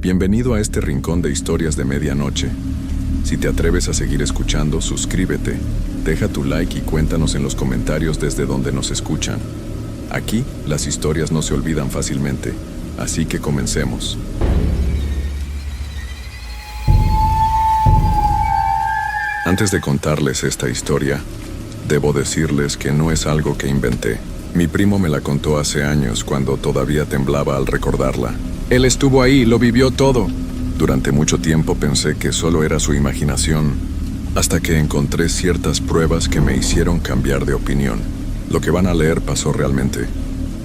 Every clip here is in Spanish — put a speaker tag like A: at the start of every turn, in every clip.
A: Bienvenido a este rincón de historias de medianoche. Si te atreves a seguir escuchando, suscríbete, deja tu like y cuéntanos en los comentarios desde donde nos escuchan. Aquí, las historias no se olvidan fácilmente, así que comencemos. Antes de contarles esta historia, debo decirles que no es algo que inventé. Mi primo me la contó hace años cuando todavía temblaba al recordarla. Él estuvo ahí, lo vivió todo. Durante mucho tiempo pensé que solo era su imaginación, hasta que encontré ciertas pruebas que me hicieron cambiar de opinión. Lo que van a leer pasó realmente,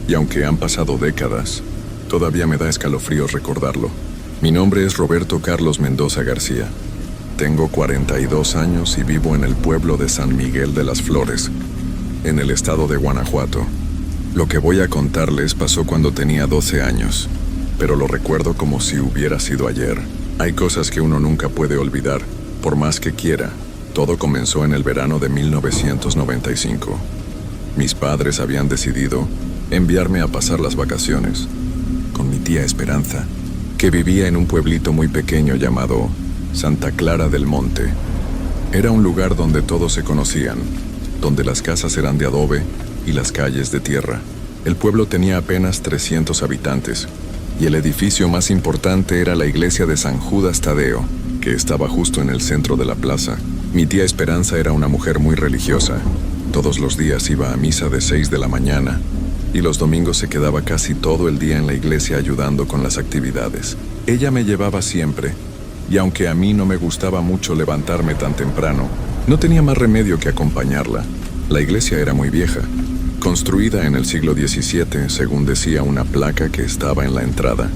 A: y aunque han pasado décadas, todavía me da escalofríos recordarlo. Mi nombre es Roberto Carlos Mendoza García. Tengo 42 años y vivo en el pueblo de San Miguel de las Flores, en el estado de Guanajuato. Lo que voy a contarles pasó cuando tenía 12 años, pero lo recuerdo como si hubiera sido ayer. Hay cosas que uno nunca puede olvidar, por más que quiera. Todo comenzó en el verano de 1995. Mis padres habían decidido enviarme a pasar las vacaciones con mi tía Esperanza, que vivía en un pueblito muy pequeño llamado Santa Clara del Monte. Era un lugar donde todos se conocían, donde las casas eran de adobe y las calles de tierra. El pueblo tenía apenas 300 habitantes, y el edificio más importante era la iglesia de San Judas Tadeo, que estaba justo en el centro de la plaza. Mi tía Esperanza era una mujer muy religiosa. Todos los días iba a misa de 6 de la mañana, y los domingos se quedaba casi todo el día en la iglesia ayudando con las actividades. Ella me llevaba siempre, y aunque a mí no me gustaba mucho levantarme tan temprano, no tenía más remedio que acompañarla. La iglesia era muy vieja, construida en el siglo XVII, según decía una placa que estaba en la entrada.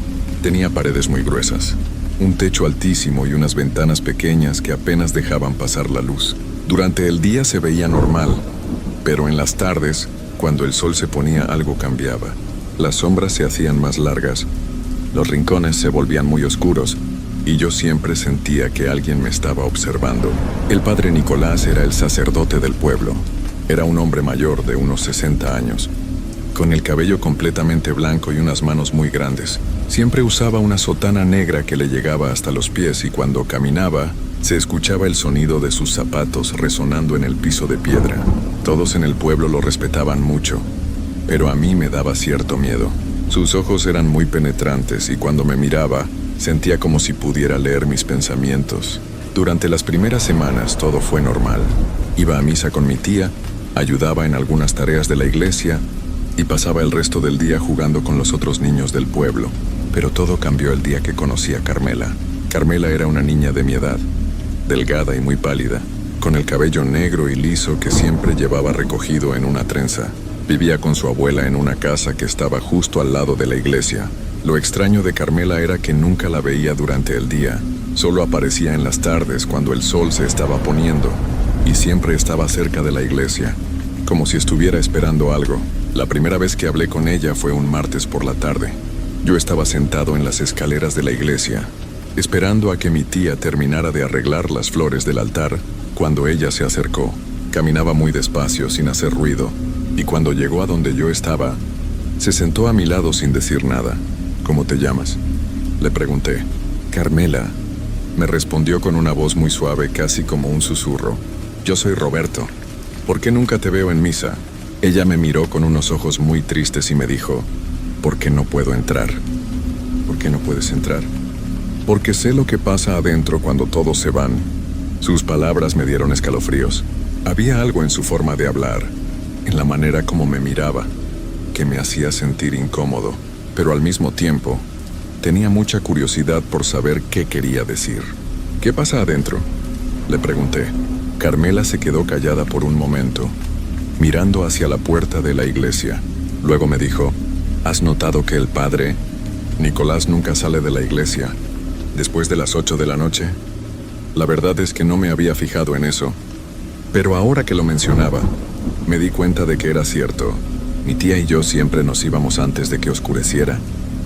A: Tenía paredes muy gruesas, un techo altísimo y unas ventanas pequeñas que apenas dejaban pasar la luz. Durante el día se veía normal, pero en las tardes, cuando el sol se ponía, algo cambiaba. Las sombras se hacían más largas, los rincones se volvían muy oscuros, y yo siempre sentía que alguien me estaba observando. El padre Nicolás era el sacerdote del pueblo. Era un hombre mayor de unos 60 años, con el cabello completamente blanco y unas manos muy grandes. Siempre usaba una sotana negra que le llegaba hasta los pies, y cuando caminaba, se escuchaba el sonido de sus zapatos resonando en el piso de piedra. Todos en el pueblo lo respetaban mucho, pero a mí me daba cierto miedo. Sus ojos eran muy penetrantes y cuando me miraba, sentía como si pudiera leer mis pensamientos. Durante las primeras semanas todo fue normal. Iba a misa con mi tía, ayudaba en algunas tareas de la iglesia y pasaba el resto del día jugando con los otros niños del pueblo. Pero todo cambió el día que conocí a Carmela. Carmela era una niña de mi edad, delgada y muy pálida, con el cabello negro y liso que siempre llevaba recogido en una trenza. Vivía con su abuela en una casa que estaba justo al lado de la iglesia. Lo extraño de Carmela era que nunca la veía durante el día. Solo aparecía en las tardes cuando el sol se estaba poniendo, y siempre estaba cerca de la iglesia, como si estuviera esperando algo. La primera vez que hablé con ella fue un martes por la tarde. Yo estaba sentado en las escaleras de la iglesia, esperando a que mi tía terminara de arreglar las flores del altar, cuando ella se acercó. Caminaba muy despacio, sin hacer ruido, y cuando llegó a donde yo estaba, se sentó a mi lado sin decir nada. ¿Cómo te llamas?, le pregunté. Carmela, me respondió con una voz muy suave, casi como un susurro. Yo soy Roberto. ¿Por qué nunca te veo en misa? Ella me miró con unos ojos muy tristes y me dijo, ¿por qué no puedo entrar? ¿Por qué no puedes entrar? Porque sé lo que pasa adentro cuando todos se van. Sus palabras me dieron escalofríos. Había algo en su forma de hablar, en la manera como me miraba, que me hacía sentir incómodo, pero al mismo tiempo, tenía mucha curiosidad por saber qué quería decir. ¿Qué pasa adentro?, le pregunté. Carmela se quedó callada por un momento, mirando hacia la puerta de la iglesia. Luego me dijo, ¿has notado que el padre Nicolás nunca sale de la iglesia después de las 8 de la noche? La verdad es que no me había fijado en eso, pero ahora que lo mencionaba, me di cuenta de que era cierto. Mi tía y yo siempre nos íbamos antes de que oscureciera,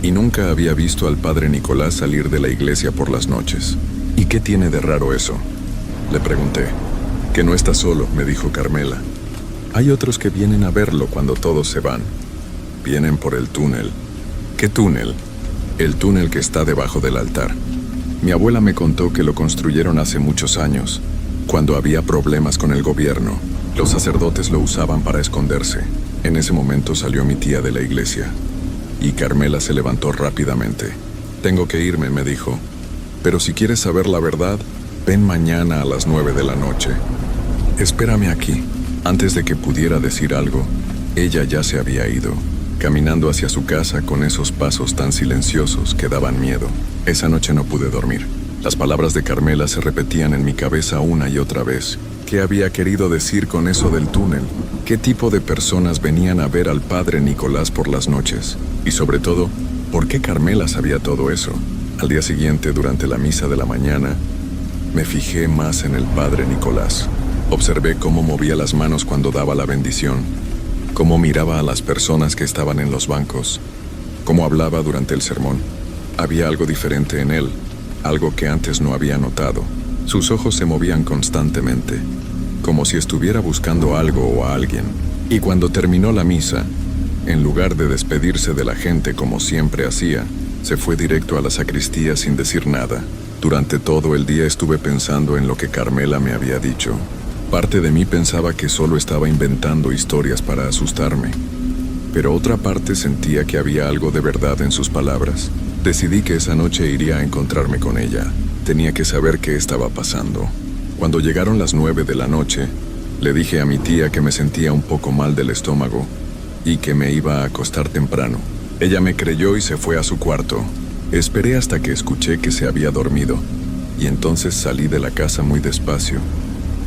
A: y nunca había visto al padre Nicolás salir de la iglesia por las noches. ¿Y qué tiene de raro eso?, le pregunté. Que no está solo, me dijo Carmela. Hay otros que vienen a verlo cuando todos se van. Vienen por el túnel. ¿Qué túnel?, el túnel que está debajo del altar. Mi abuela me contó que lo construyeron hace muchos años, cuando había problemas con el gobierno. Los sacerdotes lo usaban para esconderse. En ese momento salió mi tía de la iglesia, y Carmela se levantó rápidamente. Tengo que irme, me dijo, pero si quieres saber la verdad, ven mañana a las 9 de la noche. Espérame aquí. Antes de que pudiera decir algo, ella ya se había ido, caminando hacia su casa con esos pasos tan silenciosos que daban miedo. Esa noche no pude dormir. Las palabras de Carmela se repetían en mi cabeza una y otra vez. ¿Qué había querido decir con eso del túnel? ¿Qué tipo de personas venían a ver al padre Nicolás por las noches? Y sobre todo, ¿por qué Carmela sabía todo eso? Al día siguiente, durante la misa de la mañana, me fijé más en el padre Nicolás. Observé cómo movía las manos cuando daba la bendición, cómo miraba a las personas que estaban en los bancos, cómo hablaba durante el sermón. Había algo diferente en él, algo que antes no había notado. Sus ojos se movían constantemente, como si estuviera buscando algo o a alguien. Y cuando terminó la misa, en lugar de despedirse de la gente como siempre hacía, se fue directo a la sacristía sin decir nada. Durante todo el día estuve pensando en lo que Carmela me había dicho. Parte de mí pensaba que solo estaba inventando historias para asustarme, pero otra parte sentía que había algo de verdad en sus palabras. Decidí que esa noche iría a encontrarme con ella. Tenía que saber qué estaba pasando. Cuando llegaron las 9 de la noche, le dije a mi tía que me sentía un poco mal del estómago y que me iba a acostar temprano. Ella me creyó y se fue a su cuarto. Esperé hasta que escuché que se había dormido, y entonces salí de la casa muy despacio,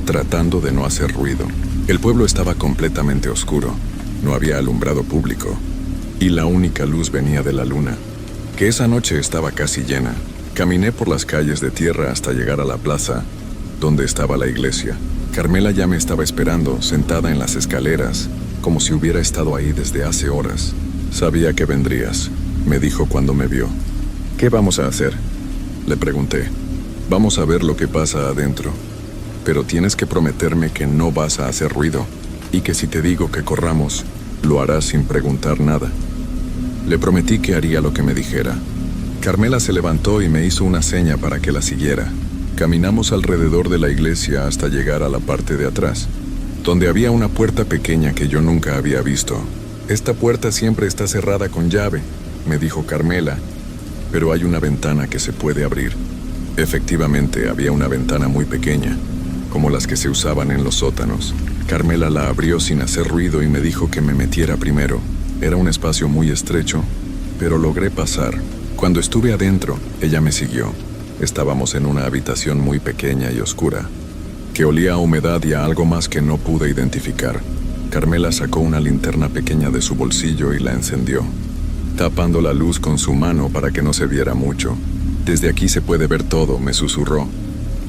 A: tratando de no hacer ruido. El pueblo estaba completamente oscuro, no había alumbrado público, y la única luz venía de la luna, que esa noche estaba casi llena. Caminé por las calles de tierra hasta llegar a la plaza, donde estaba la iglesia. Carmela ya me estaba esperando, sentada en las escaleras, como si hubiera estado ahí desde hace horas. Sabía que vendrías, me dijo cuando me vio. ¿Qué vamos a hacer?, le pregunté. Vamos a ver lo que pasa adentro. Pero tienes que prometerme que no vas a hacer ruido, y que si te digo que corramos, lo harás sin preguntar nada. Le prometí que haría lo que me dijera. Carmela se levantó y me hizo una seña para que la siguiera. Caminamos alrededor de la iglesia hasta llegar a la parte de atrás, donde había una puerta pequeña que yo nunca había visto. Esta puerta siempre está cerrada con llave, me dijo Carmela, pero hay una ventana que se puede abrir. Efectivamente, había una ventana muy pequeña, como las que se usaban en los sótanos. Carmela la abrió sin hacer ruido y me dijo que me metiera primero. Era un espacio muy estrecho, pero logré pasar. Cuando estuve adentro, ella me siguió. Estábamos en una habitación muy pequeña y oscura, que olía a humedad y a algo más que no pude identificar. Carmela sacó una linterna pequeña de su bolsillo y la encendió, tapando la luz con su mano para que no se viera mucho. Desde aquí se puede ver todo, me susurró.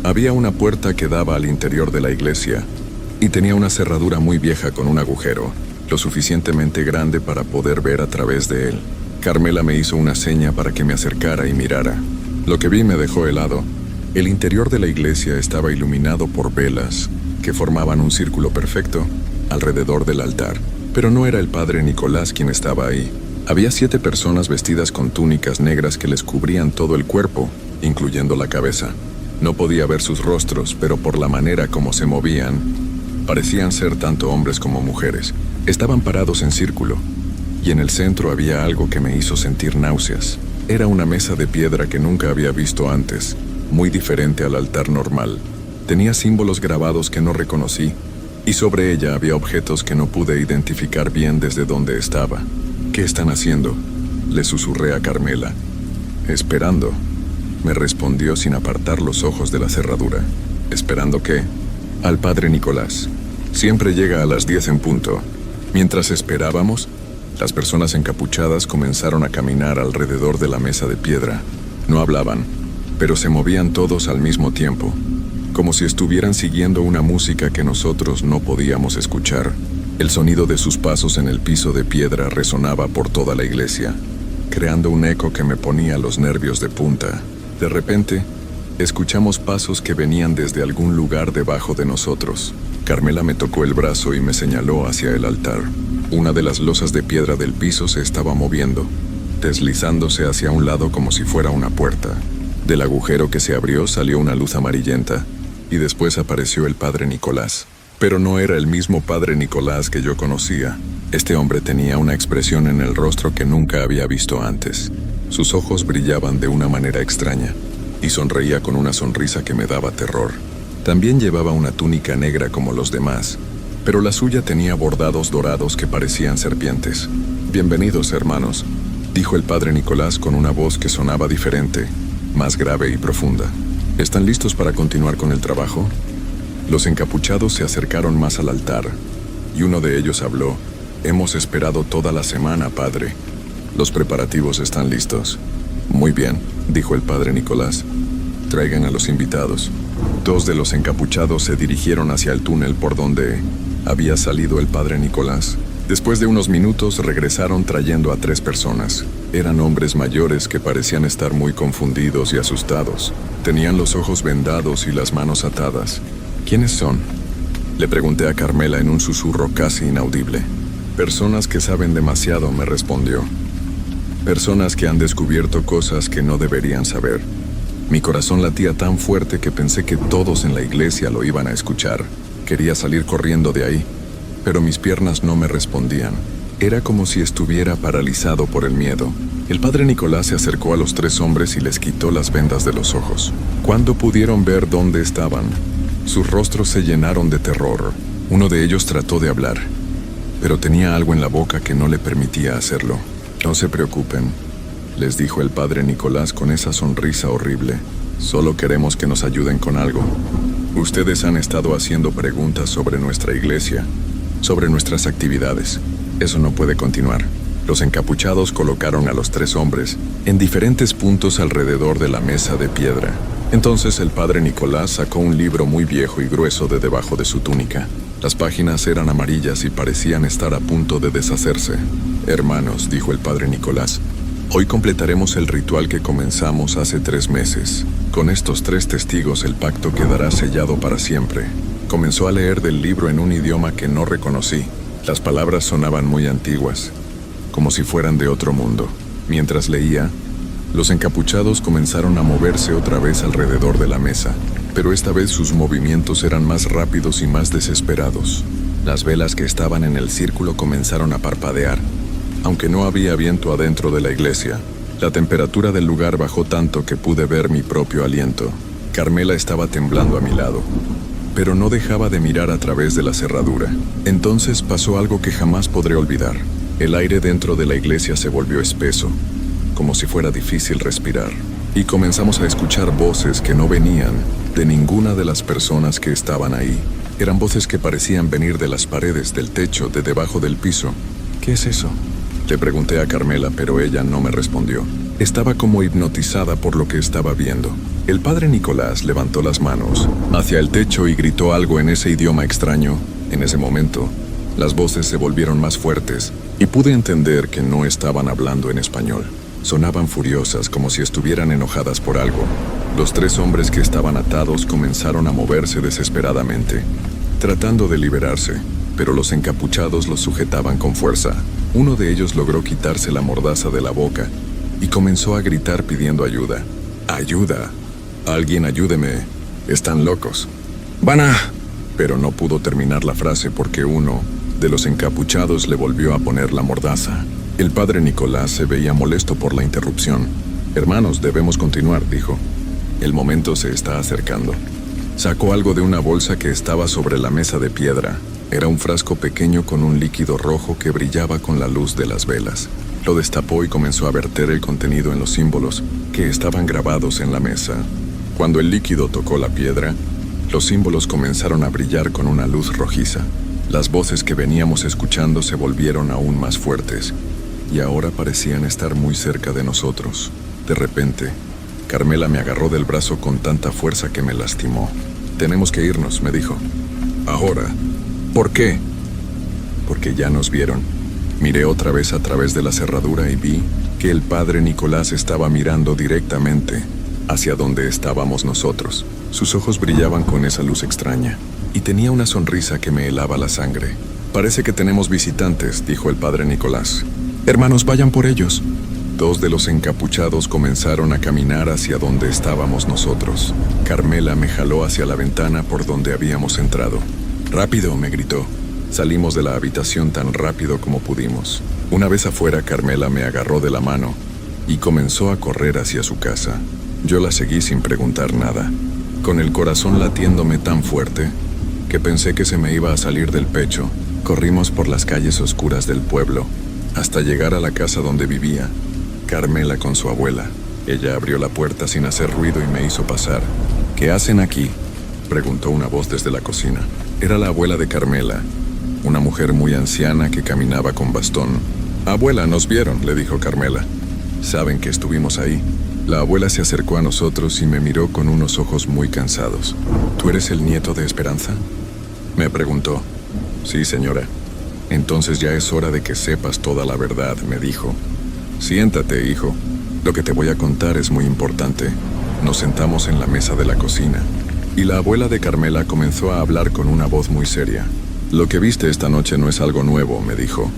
A: Había una puerta que daba al interior de la iglesia y tenía una cerradura muy vieja con un agujero, lo suficientemente grande para poder ver a través de él. Carmela me hizo una seña para que me acercara y mirara. Lo que vi me dejó helado. El interior de la iglesia estaba iluminado por velas que formaban un círculo perfecto alrededor del altar. Pero no era el padre Nicolás quien estaba ahí. Había 7 personas vestidas con túnicas negras que les cubrían todo el cuerpo, incluyendo la cabeza. No podía ver sus rostros, pero por la manera como se movían, parecían ser tanto hombres como mujeres. Estaban parados en círculo, y en el centro había algo que me hizo sentir náuseas. Era una mesa de piedra que nunca había visto antes, muy diferente al altar normal. Tenía símbolos grabados que no reconocí, y sobre ella había objetos que no pude identificar bien desde dónde estaba. ¿Qué están haciendo?, le susurré a Carmela. Esperando, me respondió sin apartar los ojos de la cerradura. ¿Esperando qué? Al padre Nicolás. Siempre llega a las 10 en punto. Mientras esperábamos, las personas encapuchadas comenzaron a caminar alrededor de la mesa de piedra. No hablaban, pero se movían todos al mismo tiempo, como si estuvieran siguiendo una música que nosotros no podíamos escuchar. El sonido de sus pasos en el piso de piedra resonaba por toda la iglesia, creando un eco que me ponía los nervios de punta. De repente, escuchamos pasos que venían desde algún lugar debajo de nosotros. Carmela me tocó el brazo y me señaló hacia el altar. Una de las losas de piedra del piso se estaba moviendo, deslizándose hacia un lado como si fuera una puerta. Del agujero que se abrió salió una luz amarillenta, y después apareció el padre Nicolás. Pero no era el mismo padre Nicolás que yo conocía. Este hombre tenía una expresión en el rostro que nunca había visto antes. Sus ojos brillaban de una manera extraña, y sonreía con una sonrisa que me daba terror. También llevaba una túnica negra como los demás, pero la suya tenía bordados dorados que parecían serpientes. «Bienvenidos, hermanos», dijo el padre Nicolás con una voz que sonaba diferente, más grave y profunda. «¿Están listos para continuar con el trabajo?». Los encapuchados se acercaron más al altar, y uno de ellos habló. «Hemos esperado toda la semana, padre. Los preparativos están listos». «Muy bien», dijo el padre Nicolás. «Traigan a los invitados». Dos de los encapuchados se dirigieron hacia el túnel por donde había salido el padre Nicolás. Después de unos minutos regresaron trayendo a 3 personas. Eran hombres mayores que parecían estar muy confundidos y asustados. Tenían los ojos vendados y las manos atadas. «¿Quiénes son?», le pregunté a Carmela en un susurro casi inaudible. «Personas que saben demasiado», me respondió. «Personas que han descubierto cosas que no deberían saber». Mi corazón latía tan fuerte que pensé que todos en la iglesia lo iban a escuchar. Quería salir corriendo de ahí, pero mis piernas no me respondían. Era como si estuviera paralizado por el miedo. El padre Nicolás se acercó a los 3 hombres y les quitó las vendas de los ojos. Cuando pudieron ver dónde estaban, sus rostros se llenaron de terror. Uno de ellos trató de hablar, pero tenía algo en la boca que no le permitía hacerlo. «No se preocupen», les dijo el padre Nicolás con esa sonrisa horrible. «Solo queremos que nos ayuden con algo. Ustedes han estado haciendo preguntas sobre nuestra iglesia, sobre nuestras actividades. Eso no puede continuar». Los encapuchados colocaron a los 3 hombres en diferentes puntos alrededor de la mesa de piedra. Entonces el padre Nicolás sacó un libro muy viejo y grueso de debajo de su túnica. Las páginas eran amarillas y parecían estar a punto de deshacerse. «Hermanos», dijo el padre Nicolás, «hoy completaremos el ritual que comenzamos hace 3 meses. Con estos 3 testigos el pacto quedará sellado para siempre». Comenzó a leer del libro en un idioma que no reconocí. Las palabras sonaban muy antiguas, como si fueran de otro mundo. Mientras leía, los encapuchados comenzaron a moverse otra vez alrededor de la mesa, pero esta vez sus movimientos eran más rápidos y más desesperados. Las velas que estaban en el círculo comenzaron a parpadear. Aunque no había viento adentro de la iglesia, la temperatura del lugar bajó tanto que pude ver mi propio aliento. Carmela estaba temblando a mi lado, pero no dejaba de mirar a través de la cerradura. Entonces pasó algo que jamás podré olvidar. El aire dentro de la iglesia se volvió espeso, como si fuera difícil respirar, y comenzamos a escuchar voces que no venían de ninguna de las personas que estaban ahí. Eran voces que parecían venir de las paredes, del techo, de debajo del piso. «¿Qué es eso?», le pregunté a Carmela, pero ella no me respondió. Estaba como hipnotizada por lo que estaba viendo. El padre Nicolás levantó las manos hacia el techo y gritó algo en ese idioma extraño. En ese momento, las voces se volvieron más fuertes y pude entender que no estaban hablando en español. Sonaban furiosas, como si estuvieran enojadas por algo. Los 3 hombres que estaban atados comenzaron a moverse desesperadamente, tratando de liberarse, pero los encapuchados los sujetaban con fuerza. Uno de ellos logró quitarse la mordaza de la boca y comenzó a gritar pidiendo ayuda. «¡Ayuda! ¡Alguien ayúdeme! ¡Están locos! ¡Van a!». Pero no pudo terminar la frase porque uno de los encapuchados le volvió a poner la mordaza. El padre Nicolás se veía molesto por la interrupción. «Hermanos, debemos continuar», dijo. «El momento se está acercando». Sacó algo de una bolsa que estaba sobre la mesa de piedra. Era un frasco pequeño con un líquido rojo que brillaba con la luz de las velas. Lo destapó y comenzó a verter el contenido en los símbolos que estaban grabados en la mesa. Cuando el líquido tocó la piedra, los símbolos comenzaron a brillar con una luz rojiza. Las voces que veníamos escuchando se volvieron aún más fuertes, y ahora parecían estar muy cerca de nosotros. De repente, Carmela me agarró del brazo con tanta fuerza que me lastimó. «Tenemos que irnos», me dijo. «Ahora». «¿Por qué?». «Porque ya nos vieron». Miré otra vez a través de la cerradura y vi que el padre Nicolás estaba mirando directamente hacia donde estábamos nosotros. Sus ojos brillaban con esa luz extraña, y tenía una sonrisa que me helaba la sangre. «Parece que tenemos visitantes», dijo el padre Nicolás. «Hermanos, vayan por ellos». Dos de los encapuchados comenzaron a caminar hacia donde estábamos nosotros. Carmela me jaló hacia la ventana por donde habíamos entrado. «¡Rápido!», me gritó. Salimos de la habitación tan rápido como pudimos. Una vez afuera, Carmela me agarró de la mano y comenzó a correr hacia su casa. Yo la seguí sin preguntar nada, con el corazón latiéndome tan fuerte que pensé que se me iba a salir del pecho. Corrimos por las calles oscuras del pueblo hasta llegar a la casa donde vivía Carmela con su abuela. Ella abrió la puerta sin hacer ruido y me hizo pasar. «¿Qué hacen aquí?», preguntó una voz desde la cocina. Era la abuela de Carmela, una mujer muy anciana que caminaba con bastón. «Abuela, nos vieron», le dijo Carmela. «Saben que estuvimos ahí». La abuela se acercó a nosotros y me miró con unos ojos muy cansados. «¿Tú eres el nieto de Esperanza?», me preguntó. «Sí, señora». «Entonces ya es hora de que sepas toda la verdad», me dijo. «Siéntate, hijo. Lo que te voy a contar es muy importante». Nos sentamos en la mesa de la cocina y la abuela de Carmela comenzó a hablar con una voz muy seria. «Lo que viste esta noche no es algo nuevo», me dijo.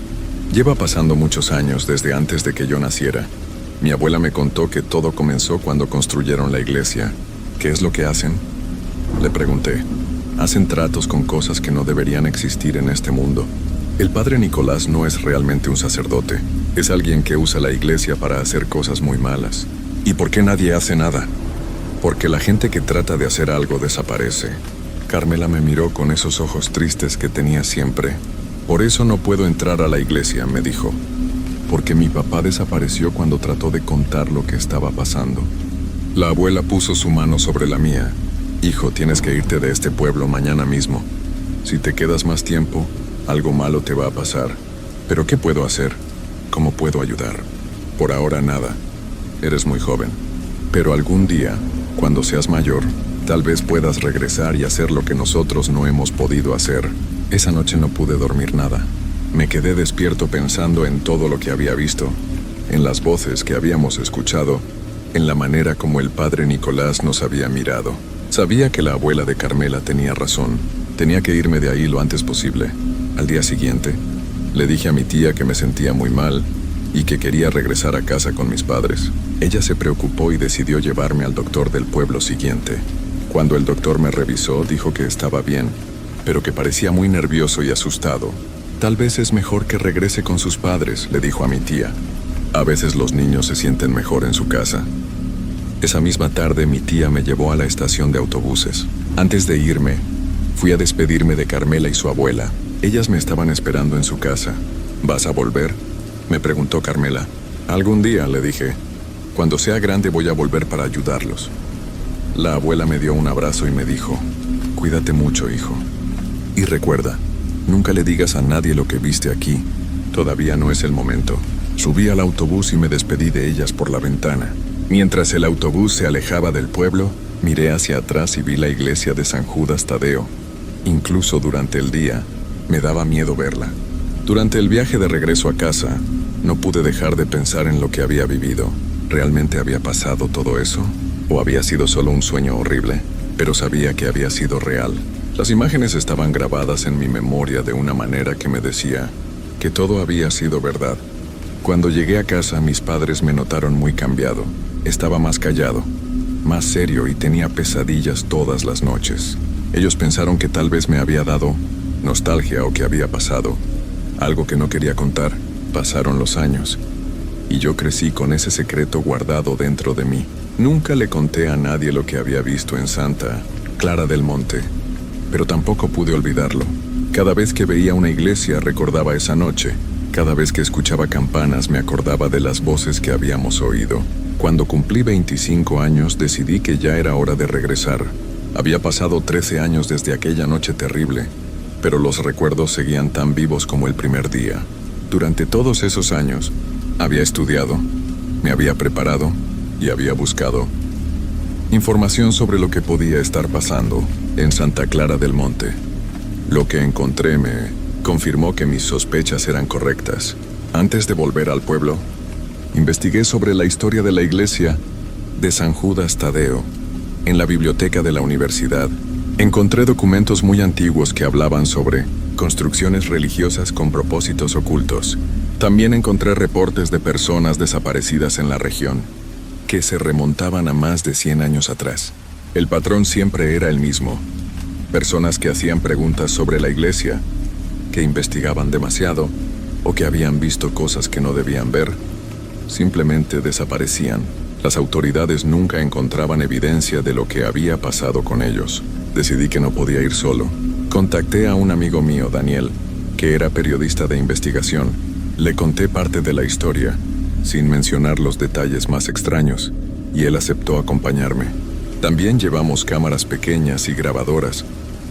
A: «Lleva pasando muchos años desde antes de que yo naciera. Mi abuela me contó que todo comenzó cuando construyeron la iglesia». «¿Qué es lo que hacen?», le pregunté. «Hacen tratos con cosas que no deberían existir en este mundo. El padre Nicolás no es realmente un sacerdote. Es alguien que usa la iglesia para hacer cosas muy malas». «¿Y por qué nadie hace nada?». «Porque la gente que trata de hacer algo desaparece». Carmela me miró con esos ojos tristes que tenía siempre. «Por eso no puedo entrar a la iglesia», me dijo. «Porque mi papá desapareció cuando trató de contar lo que estaba pasando». La abuela puso su mano sobre la mía. «Hijo, tienes que irte de este pueblo mañana mismo. Si te quedas más tiempo, algo malo te va a pasar. Pero ¿qué puedo hacer? ¿Cómo puedo ayudar? Por ahora nada. Eres muy joven. Pero algún día, cuando seas mayor, tal vez puedas regresar y hacer lo que nosotros no hemos podido hacer». Esa noche no pude dormir nada. Me quedé despierto pensando en todo lo que había visto, en las voces que habíamos escuchado, en la manera como el padre Nicolás nos había mirado. Sabía que la abuela de Carmela tenía razón. Tenía que irme de ahí lo antes posible. Al día siguiente, le dije a mi tía que me sentía muy mal y que quería regresar a casa con mis padres. Ella se preocupó y decidió llevarme al doctor del pueblo siguiente. Cuando el doctor me revisó, dijo que estaba bien, pero que parecía muy nervioso y asustado. «Tal vez es mejor que regrese con sus padres», le dijo a mi tía. «A veces los niños se sienten mejor en su casa». Esa misma tarde mi tía me llevó a la estación de autobuses. Antes de irme, fui a despedirme de Carmela y su abuela. Ellas me estaban esperando en su casa. «¿Vas a volver?», me preguntó Carmela. «Algún día», le dije. «Cuando sea grande voy a volver para ayudarlos». La abuela me dio un abrazo y me dijo: «Cuídate mucho, hijo. Y recuerda, nunca le digas a nadie lo que viste aquí. Todavía no es el momento». Subí al autobús y me despedí de ellas por la ventana. Mientras el autobús se alejaba del pueblo, miré hacia atrás y vi la iglesia de San Judas Tadeo. Incluso durante el día, me daba miedo verla. Durante el viaje de regreso a casa, no pude dejar de pensar en lo que había vivido. ¿Realmente había pasado todo eso? ¿O había sido solo un sueño horrible? Pero sabía que había sido real. Las imágenes estaban grabadas en mi memoria de una manera que me decía que todo había sido verdad. Cuando llegué a casa, mis padres me notaron muy cambiado. Estaba más callado, más serio y tenía pesadillas todas las noches. Ellos pensaron que tal vez me había dado nostalgia o que había pasado algo que no quería contar. Pasaron los años y yo crecí con ese secreto guardado dentro de mí. Nunca le conté a nadie lo que había visto en Santa Clara del Monte, pero tampoco pude olvidarlo. Cada vez que veía una iglesia recordaba esa noche. Cada vez que escuchaba campanas me acordaba de las voces que habíamos oído. Cuando cumplí 25 años decidí que ya era hora de regresar. Había pasado 13 años desde aquella noche terrible, pero los recuerdos seguían tan vivos como el primer día. Durante todos esos años, había estudiado, me había preparado y había buscado información sobre lo que podía estar pasando en Santa Clara del Monte. Lo que encontré me confirmó que mis sospechas eran correctas. Antes de volver al pueblo, investigué sobre la historia de la iglesia de San Judas Tadeo. En la biblioteca de la universidad, encontré documentos muy antiguos que hablaban sobre construcciones religiosas con propósitos ocultos. También encontré reportes de personas desaparecidas en la región, que se remontaban a más de 100 años atrás. El patrón siempre era el mismo. Personas que hacían preguntas sobre la iglesia, que investigaban demasiado o que habían visto cosas que no debían ver, simplemente desaparecían. Las autoridades nunca encontraban evidencia de lo que había pasado con ellos. Decidí que no podía ir solo. Contacté a un amigo mío, Daniel, que era periodista de investigación. Le conté parte de la historia, sin mencionar los detalles más extraños, y él aceptó acompañarme. También llevamos cámaras pequeñas y grabadoras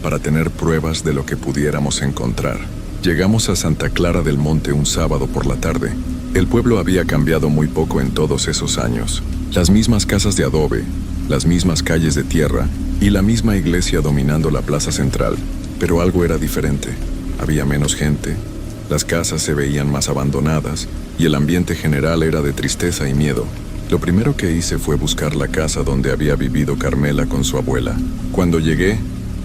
A: para tener pruebas de lo que pudiéramos encontrar. Llegamos a Santa Clara del Monte un sábado por la tarde. El pueblo había cambiado muy poco en todos esos años. Las mismas casas de adobe, las mismas calles de tierra y la misma iglesia dominando la plaza central. Pero algo era diferente. Había menos gente, las casas se veían más abandonadas y el ambiente general era de tristeza y miedo. Lo primero que hice fue buscar la casa donde había vivido Carmela con su abuela. Cuando llegué,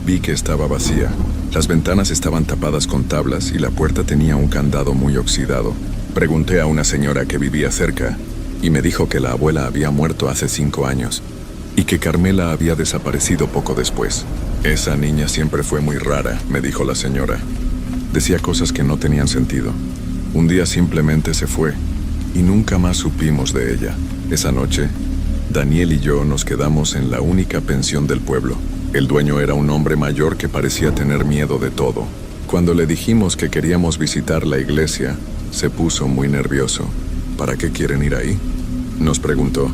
A: vi que estaba vacía. Las ventanas estaban tapadas con tablas y la puerta tenía un candado muy oxidado. Pregunté a una señora que vivía cerca y me dijo que la abuela había muerto hace 5 años y que Carmela había desaparecido poco después. Esa niña siempre fue muy rara, me dijo la señora. Decía cosas que no tenían sentido. Un día simplemente se fue y nunca más supimos de ella. Esa noche, Daniel y yo nos quedamos en la única pensión del pueblo. El dueño era un hombre mayor que parecía tener miedo de todo. Cuando le dijimos que queríamos visitar la iglesia, se puso muy nervioso. ¿Para qué quieren ir ahí?, nos preguntó.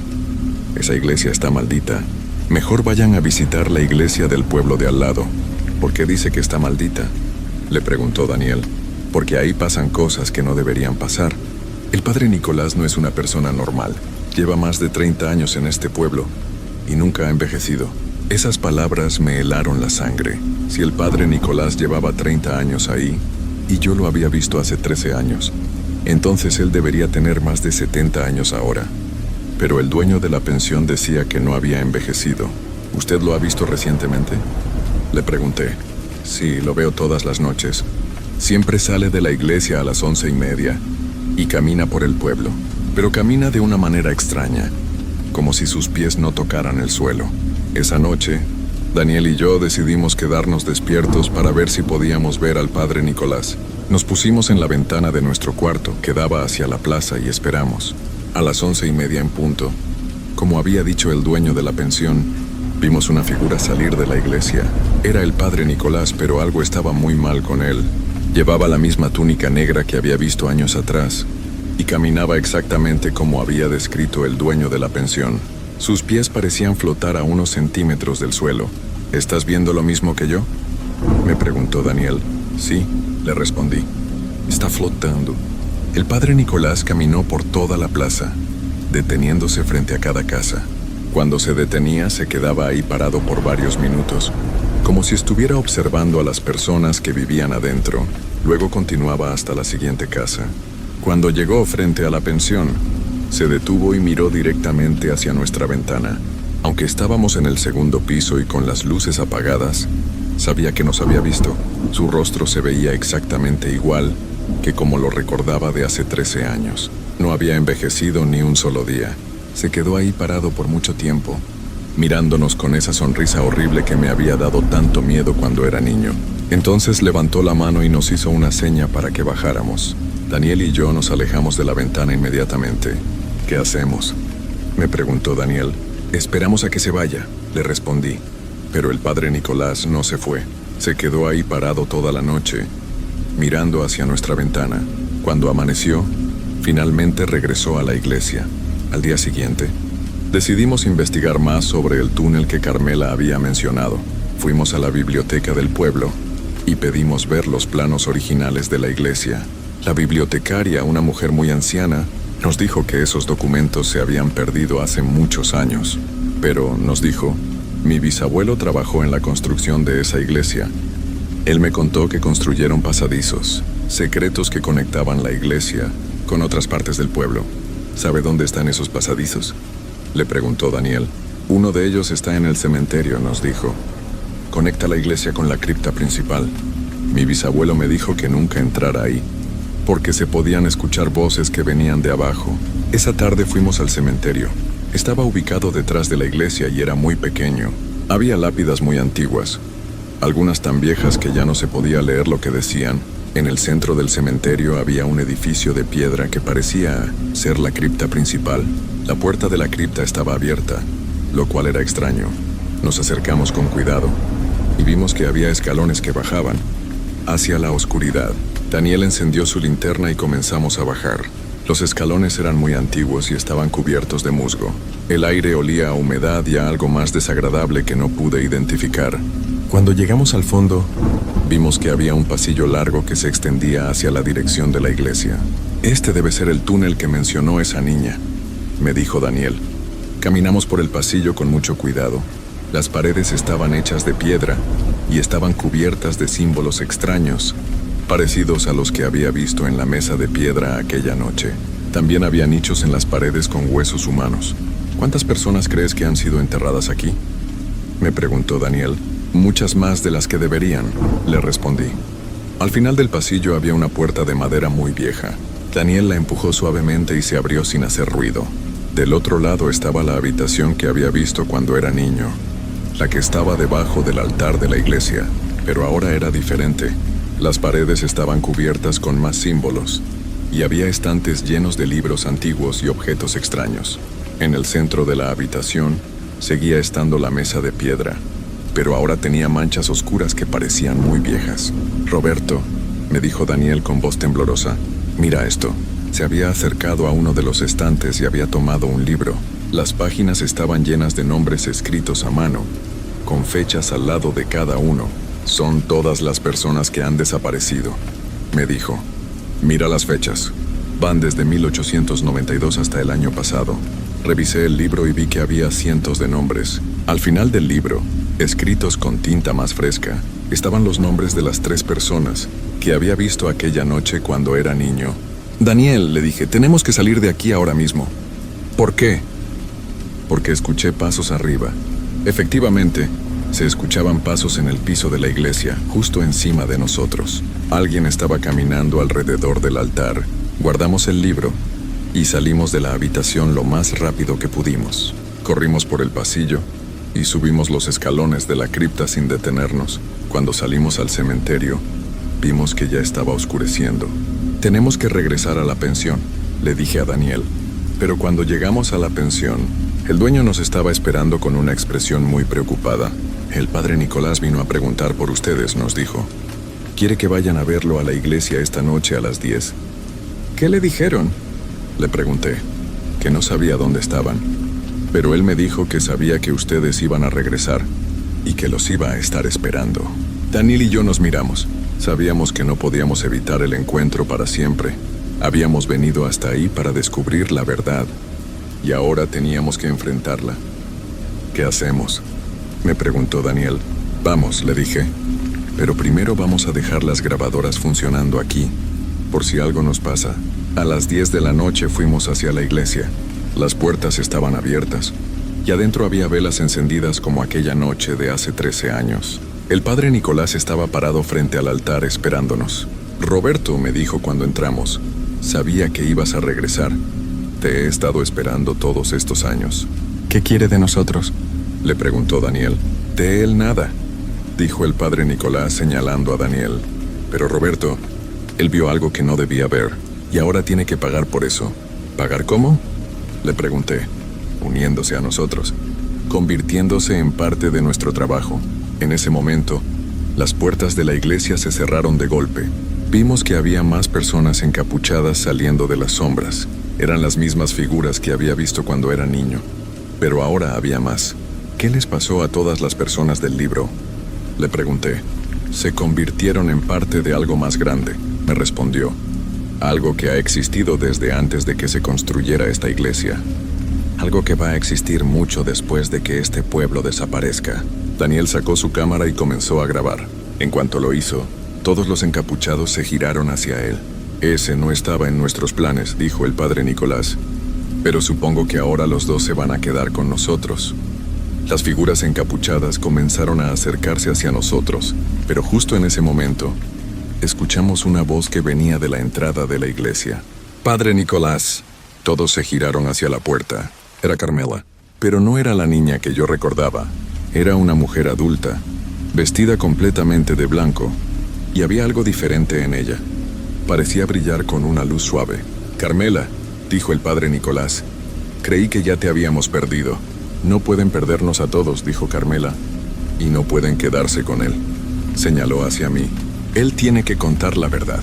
A: Esa iglesia está maldita. Mejor vayan a visitar la iglesia del pueblo de al lado. ¿Por qué dice que está maldita?, le preguntó Daniel. Porque ahí pasan cosas que no deberían pasar. El padre Nicolás no es una persona normal. Lleva más de 30 años en este pueblo y nunca ha envejecido. Esas palabras me helaron la sangre. Si el padre Nicolás llevaba 30 años ahí y yo lo había visto hace 13 años, entonces él debería tener más de 70 años ahora. Pero el dueño de la pensión decía que no había envejecido. ¿Usted lo ha visto recientemente?, le pregunté. Sí, lo veo todas las noches. Siempre sale de la iglesia a las 11:30 y camina por el pueblo, pero camina de una manera extraña, como si sus pies no tocaran el suelo. Esa noche, Daniel y yo decidimos quedarnos despiertos para ver si podíamos ver al padre Nicolás. Nos pusimos en la ventana de nuestro cuarto, que daba hacia la plaza, y esperamos. A las 11:30 en punto, como había dicho el dueño de la pensión, vimos una figura salir de la iglesia. Era el padre Nicolás, pero algo estaba muy mal con él. Llevaba la misma túnica negra que había visto años atrás y caminaba exactamente como había descrito el dueño de la pensión. Sus pies parecían flotar a unos centímetros del suelo. ¿Estás viendo lo mismo que yo?, me preguntó Daniel. Sí, le respondí. Está flotando. El padre Nicolás caminó por toda la plaza, deteniéndose frente a cada casa. Cuando se detenía, se quedaba ahí parado por varios minutos, como si estuviera observando a las personas que vivían adentro. Luego continuaba hasta la siguiente casa. Cuando llegó frente a la pensión, se detuvo y miró directamente hacia nuestra ventana. Aunque estábamos en el segundo piso y con las luces apagadas, sabía que nos había visto. Su rostro se veía exactamente igual que como lo recordaba de hace 13 años. No había envejecido ni un solo día. Se quedó ahí parado por mucho tiempo, mirándonos con esa sonrisa horrible que me había dado tanto miedo cuando era niño. Entonces levantó la mano y nos hizo una seña para que bajáramos. Daniel y yo nos alejamos de la ventana inmediatamente. ¿Qué hacemos?, me preguntó Daniel. Esperamos a que se vaya, le respondí. Pero el padre Nicolás no se fue. Se quedó ahí parado toda la noche, mirando hacia nuestra ventana. Cuando amaneció, finalmente regresó a la iglesia. Al día siguiente, decidimos investigar más sobre el túnel que Carmela había mencionado. Fuimos a la biblioteca del pueblo y pedimos ver los planos originales de la iglesia. La bibliotecaria, una mujer muy anciana, nos dijo que esos documentos se habían perdido hace muchos años. Pero, nos dijo, mi bisabuelo trabajó en la construcción de esa iglesia. Él me contó que construyeron pasadizos secretos que conectaban la iglesia con otras partes del pueblo. ¿Sabe dónde están esos pasadizos?, le preguntó Daniel. Uno de ellos está en el cementerio, nos dijo. Conecta la iglesia con la cripta principal. Mi bisabuelo me dijo que nunca entrara ahí. porque se podían escuchar voces que venían de abajo. Esa tarde fuimos al cementerio. Estaba ubicado detrás de la iglesia y era muy pequeño. Había lápidas muy antiguas, algunas tan viejas que ya no se podía leer lo que decían. En el centro del cementerio había un edificio de piedra que parecía ser la cripta principal. La puerta de la cripta estaba abierta, lo cual era extraño. Nos acercamos con cuidado y vimos que había escalones que bajaban hacia la oscuridad. Daniel encendió su linterna y comenzamos a bajar. Los escalones eran muy antiguos y estaban cubiertos de musgo. El aire olía a humedad y a algo más desagradable que no pude identificar. Cuando llegamos al fondo, vimos que había un pasillo largo que se extendía hacia la dirección de la iglesia. Este debe ser el túnel que mencionó esa niña, me dijo Daniel. Caminamos por el pasillo con mucho cuidado. Las paredes estaban hechas de piedra y estaban cubiertas de símbolos extraños, parecidos a los que había visto en la mesa de piedra aquella noche. También había nichos en las paredes con huesos humanos. ¿Cuántas personas crees que han sido enterradas aquí?, me preguntó Daniel. Muchas más de las que deberían, le respondí. Al final del pasillo había una puerta de madera muy vieja. Daniel la empujó suavemente y se abrió sin hacer ruido. Del otro lado estaba la habitación que había visto cuando era niño, la que estaba debajo del altar de la iglesia, pero ahora era diferente. Las paredes estaban cubiertas con más símbolos, y había estantes llenos de libros antiguos y objetos extraños. En el centro de la habitación seguía estando la mesa de piedra, pero ahora tenía manchas oscuras que parecían muy viejas. Roberto, me dijo Daniel con voz temblorosa, mira esto. Se había acercado a uno de los estantes y había tomado un libro. Las páginas estaban llenas de nombres escritos a mano, con fechas al lado de cada uno. Son todas las personas que han desaparecido, me dijo. Mira las fechas. Van desde 1892 hasta el año pasado. Revisé el libro y vi que había cientos de nombres. Al final del libro, escritos con tinta más fresca, estaban los nombres de las 3 personas que había visto aquella noche cuando era niño. Daniel, le dije, tenemos que salir de aquí ahora mismo. ¿Por qué? Porque escuché pasos arriba. Efectivamente, se escuchaban pasos en el piso de la iglesia, justo encima de nosotros. Alguien estaba caminando alrededor del altar. Guardamos el libro y salimos de la habitación lo más rápido que pudimos. Corrimos por el pasillo y subimos los escalones de la cripta sin detenernos. Cuando salimos al cementerio, vimos que ya estaba oscureciendo. Tenemos que regresar a la pensión, le dije a Daniel. Pero cuando llegamos a la pensión, el dueño nos estaba esperando con una expresión muy preocupada. El padre Nicolás vino a preguntar por ustedes, nos dijo. Quiere que vayan a verlo a la iglesia esta noche a las 10. ¿Qué le dijeron?, le pregunté. Que no sabía dónde estaban. Pero él me dijo que sabía que ustedes iban a regresar y que los iba a estar esperando. Daniel y yo nos miramos. Sabíamos que no podíamos evitar el encuentro para siempre. Habíamos venido hasta ahí para descubrir la verdad y ahora teníamos que enfrentarla. ¿Qué hacemos?, me preguntó Daniel. Vamos, le dije. Pero primero vamos a dejar las grabadoras funcionando aquí, por si algo nos pasa. A las 10 de la noche fuimos hacia la iglesia. Las puertas estaban abiertas y adentro había velas encendidas como aquella noche de hace 13 años. El padre Nicolás estaba parado frente al altar esperándonos. Roberto, me dijo cuando entramos, sabía que ibas a regresar. Te he estado esperando todos estos años. ¿Qué quiere de nosotros?, le preguntó Daniel. De él nada, dijo el padre Nicolás señalando a Daniel. Pero Roberto, él vio algo que no debía ver y ahora tiene que pagar por eso. ¿Pagar cómo?, le pregunté. Uniéndose a nosotros, convirtiéndose en parte de nuestro trabajo. En ese momento, las puertas de la iglesia se cerraron de golpe. Vimos que había más personas encapuchadas saliendo de las sombras. Eran las mismas figuras que había visto cuando era niño, pero ahora había más. ¿Qué les pasó a todas las personas del libro?, le pregunté. Se convirtieron en parte de algo más grande, me respondió. Algo que ha existido desde antes de que se construyera esta iglesia. Algo que va a existir mucho después de que este pueblo desaparezca. Daniel sacó su cámara y comenzó a grabar. En cuanto lo hizo, todos los encapuchados se giraron hacia él. Ese no estaba en nuestros planes, dijo el padre Nicolás. Pero supongo que ahora los dos se van a quedar con nosotros. Las figuras encapuchadas comenzaron a acercarse hacia nosotros, pero justo en ese momento, escuchamos una voz que venía de la entrada de la iglesia. «Padre Nicolás». Todos se giraron hacia la puerta. Era Carmela. Pero no era la niña que yo recordaba. Era una mujer adulta, vestida completamente de blanco, y había algo diferente en ella. Parecía brillar con una luz suave. «Carmela», dijo el padre Nicolás, «creí que ya te habíamos perdido». «No pueden perdernos a todos», dijo Carmela, «y no pueden quedarse con él». Señaló hacia mí. «Él tiene que contar la verdad.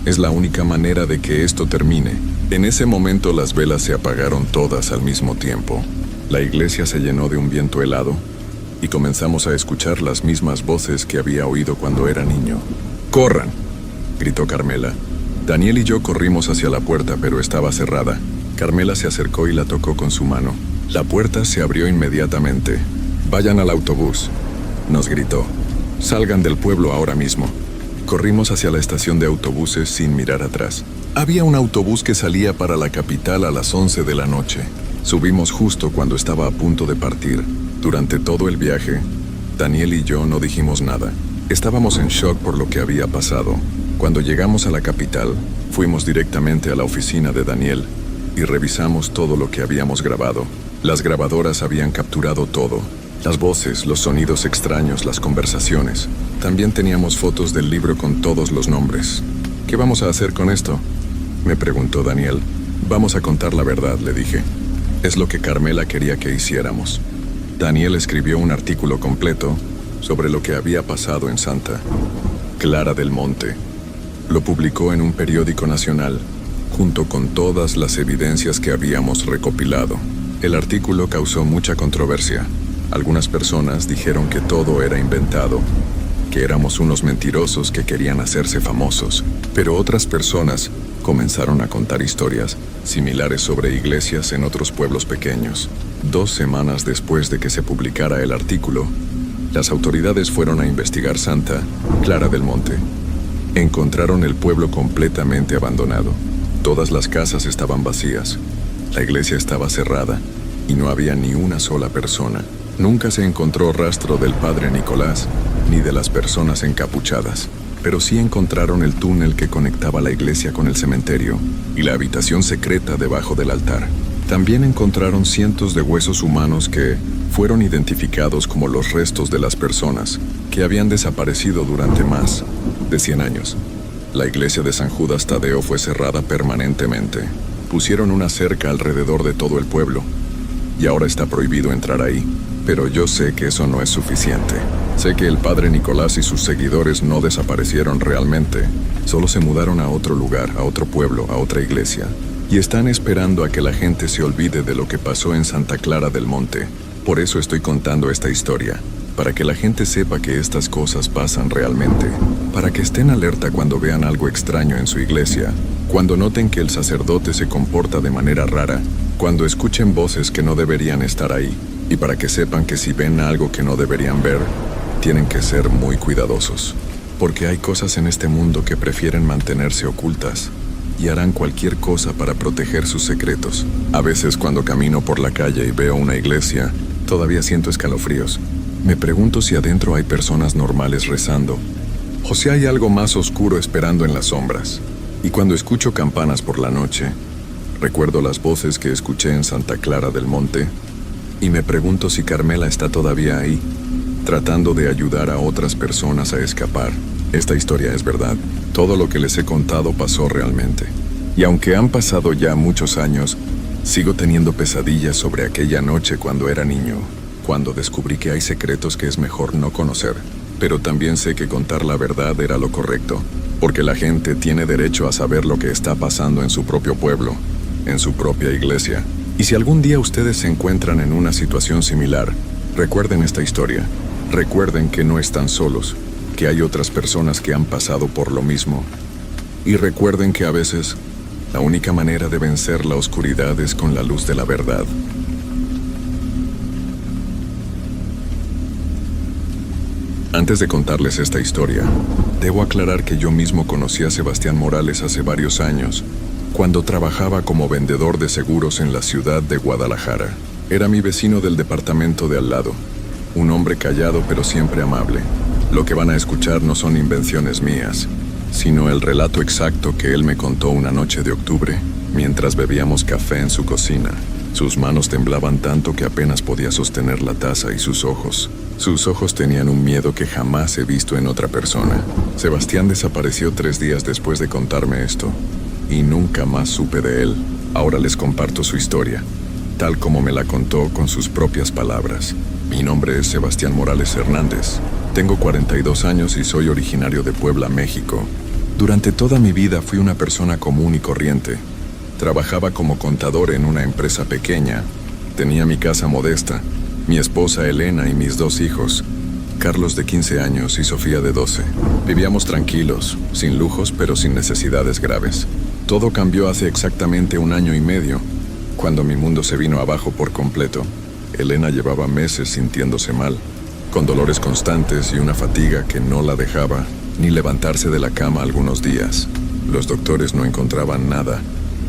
A: Es la única manera de que esto termine». En ese momento las velas se apagaron todas al mismo tiempo. La iglesia se llenó de un viento helado y comenzamos a escuchar las mismas voces que había oído cuando era niño. «¡Corran!», gritó Carmela. Daniel y yo corrimos hacia la puerta, pero estaba cerrada. Carmela se acercó y la tocó con su mano. La puerta se abrió inmediatamente. «Vayan al autobús», nos gritó. «Salgan del pueblo ahora mismo». Corrimos hacia la estación de autobuses sin mirar atrás. Había un autobús que salía para la capital a las 11 de la noche. Subimos justo cuando estaba a punto de partir. Durante todo el viaje, Daniel y yo no dijimos nada. Estábamos en shock por lo que había pasado. Cuando llegamos a la capital, fuimos directamente a la oficina de Daniel y revisamos todo lo que habíamos grabado. Las grabadoras habían capturado todo. Las voces, los sonidos extraños, las conversaciones. También teníamos fotos del libro con todos los nombres. «¿Qué vamos a hacer con esto?», me preguntó Daniel. «Vamos a contar la verdad», le dije. Es lo que Carmela quería que hiciéramos. Daniel escribió un artículo completo sobre lo que había pasado en Santa Clara del Monte. Lo publicó en un periódico nacional, junto con todas las evidencias que habíamos recopilado. El artículo causó mucha controversia. Algunas personas dijeron que todo era inventado, que éramos unos mentirosos que querían hacerse famosos, pero otras personas comenzaron a contar historias similares sobre iglesias en otros pueblos pequeños. 2 semanas después de que se publicara el artículo, las autoridades fueron a investigar Santa Clara del Monte. Encontraron el pueblo completamente abandonado. Todas las casas estaban vacías. La iglesia estaba cerrada y no había ni una sola persona. Nunca se encontró rastro del padre Nicolás ni de las personas encapuchadas, pero sí encontraron el túnel que conectaba la iglesia con el cementerio y la habitación secreta debajo del altar. También encontraron cientos de huesos humanos que fueron identificados como los restos de las personas que habían desaparecido durante más de 100 años. La iglesia de San Judas Tadeo fue cerrada permanentemente. Pusieron una cerca alrededor de todo el pueblo y ahora está prohibido entrar ahí. Pero yo sé que eso no es suficiente. Sé que el padre Nicolás y sus seguidores no desaparecieron realmente. Solo se mudaron a otro lugar, a otro pueblo, a otra iglesia. Y están esperando a que la gente se olvide de lo que pasó en Santa Clara del Monte. Por eso estoy contando esta historia, para que la gente sepa que estas cosas pasan realmente. Para que estén alerta cuando vean algo extraño en su iglesia, cuando noten que el sacerdote se comporta de manera rara, cuando escuchen voces que no deberían estar ahí. Y para que sepan que si ven algo que no deberían ver, tienen que ser muy cuidadosos. Porque hay cosas en este mundo que prefieren mantenerse ocultas y harán cualquier cosa para proteger sus secretos. A veces cuando camino por la calle y veo una iglesia, todavía siento escalofríos. Me pregunto si adentro hay personas normales rezando, o si hay algo más oscuro esperando en las sombras. Y cuando escucho campanas por la noche, recuerdo las voces que escuché en Santa Clara del Monte, y me pregunto si Carmela está todavía ahí, tratando de ayudar a otras personas a escapar. Esta historia es verdad. Todo lo que les he contado pasó realmente. Y aunque han pasado ya muchos años, sigo teniendo pesadillas sobre aquella noche cuando era niño, cuando descubrí que hay secretos que es mejor no conocer. Pero también sé que contar la verdad era lo correcto, porque la gente tiene derecho a saber lo que está pasando en su propio pueblo, en su propia iglesia. Y si algún día ustedes se encuentran en una situación similar, recuerden esta historia. Recuerden que no están solos, que hay otras personas que han pasado por lo mismo. Y recuerden que a veces, la única manera de vencer la oscuridad es con la luz de la verdad. Antes de contarles esta historia, debo aclarar que yo mismo conocí a Sebastián Morales hace varios años, cuando trabajaba como vendedor de seguros en la ciudad de Guadalajara. Era mi vecino del departamento de al lado, un hombre callado pero siempre amable. Lo que van a escuchar no son invenciones mías. sino el relato exacto que él me contó una noche de octubre, mientras bebíamos café en su cocina. Sus manos temblaban tanto que apenas podía sostener la taza y sus ojos tenían un miedo que jamás he visto en otra persona. Sebastián desapareció 3 días después de contarme esto, y nunca más supe de él. Ahora les comparto su historia, tal como me la contó con sus propias palabras. Mi nombre es Sebastián Morales Hernández. Tengo 42 años y soy originario de Puebla, México. Durante toda mi vida fui una persona común y corriente. Trabajaba como contador en una empresa pequeña. Tenía mi casa modesta, mi esposa Elena y mis 2 hijos, Carlos de 15 años y Sofía de 12. Vivíamos tranquilos, sin lujos pero sin necesidades graves. Todo cambió hace exactamente 1 año y medio, cuando mi mundo se vino abajo por completo. Elena llevaba meses sintiéndose mal, con dolores constantes y una fatiga que no la dejaba ni levantarse de la cama algunos días. Los doctores no encontraban nada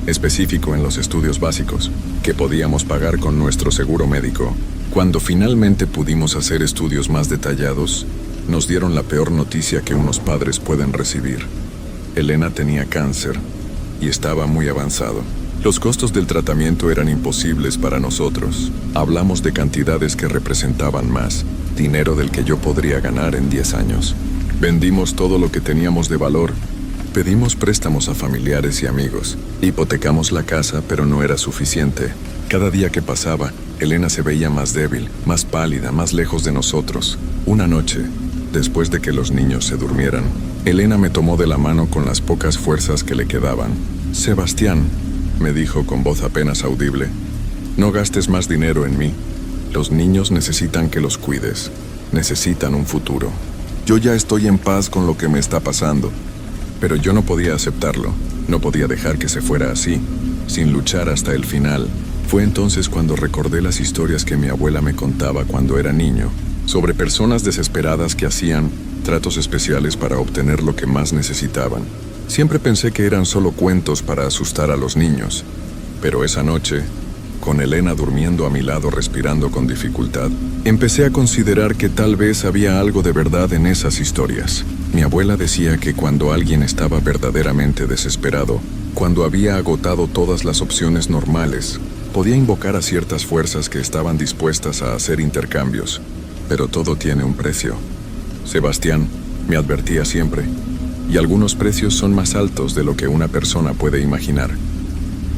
A: específico en los estudios básicos que podíamos pagar con nuestro seguro médico. Cuando finalmente pudimos hacer estudios más detallados, nos dieron la peor noticia que unos padres pueden recibir. Elena tenía cáncer y estaba muy avanzado. Los costos del tratamiento eran imposibles para nosotros. Hablamos de cantidades que representaban más dinero del que yo podría ganar en 10 años. Vendimos todo lo que teníamos de valor. Pedimos préstamos a familiares y amigos. Hipotecamos la casa, pero no era suficiente. Cada día que pasaba, Elena se veía más débil, más pálida, más lejos de nosotros. Una noche, después de que los niños se durmieran, Elena me tomó de la mano con las pocas fuerzas que le quedaban. «Sebastián», me dijo con voz apenas audible, «no gastes más dinero en mí. Los niños necesitan que los cuides. Necesitan un futuro. Yo ya estoy en paz con lo que me está pasando». Pero yo no podía aceptarlo. No podía dejar que se fuera así, sin luchar hasta el final. Fue entonces cuando recordé las historias que mi abuela me contaba cuando era niño, sobre personas desesperadas que hacían tratos especiales para obtener lo que más necesitaban. Siempre pensé que eran solo cuentos para asustar a los niños, pero esa noche, con Elena durmiendo a mi lado respirando con dificultad, empecé a considerar que tal vez había algo de verdad en esas historias. Mi abuela decía que cuando alguien estaba verdaderamente desesperado, cuando había agotado todas las opciones normales, podía invocar a ciertas fuerzas que estaban dispuestas a hacer intercambios. Pero todo tiene un precio. Sebastián me advertía siempre, y algunos precios son más altos de lo que una persona puede imaginar.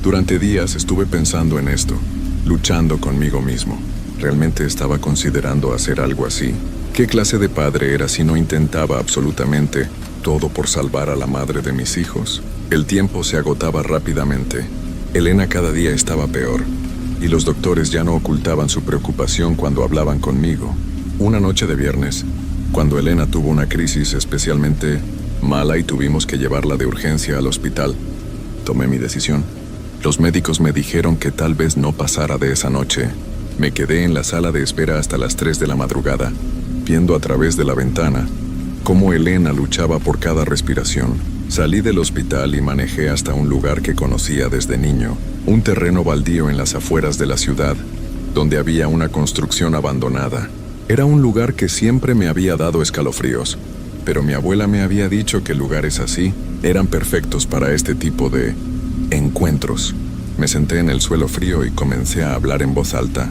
A: Durante días estuve pensando en esto, luchando conmigo mismo. ¿Realmente estaba considerando hacer algo así? ¿Qué clase de padre era si no intentaba absolutamente todo por salvar a la madre de mis hijos? El tiempo se agotaba rápidamente. Elena cada día estaba peor, y los doctores ya no ocultaban su preocupación cuando hablaban conmigo. Una noche de viernes, cuando Elena tuvo una crisis especialmente mala y tuvimos que llevarla de urgencia al hospital, tomé mi decisión. Los médicos me dijeron que tal vez no pasara de esa noche. Me quedé en la sala de espera hasta las 3 de la madrugada, viendo a través de la ventana cómo Elena luchaba por cada respiración. Salí del hospital y manejé hasta un lugar que conocía desde niño, un terreno baldío en las afueras de la ciudad, donde había una construcción abandonada. Era un lugar que siempre me había dado escalofríos, pero mi abuela me había dicho que lugares así eran perfectos para este tipo de encuentros. Me senté en el suelo frío y comencé a hablar en voz alta,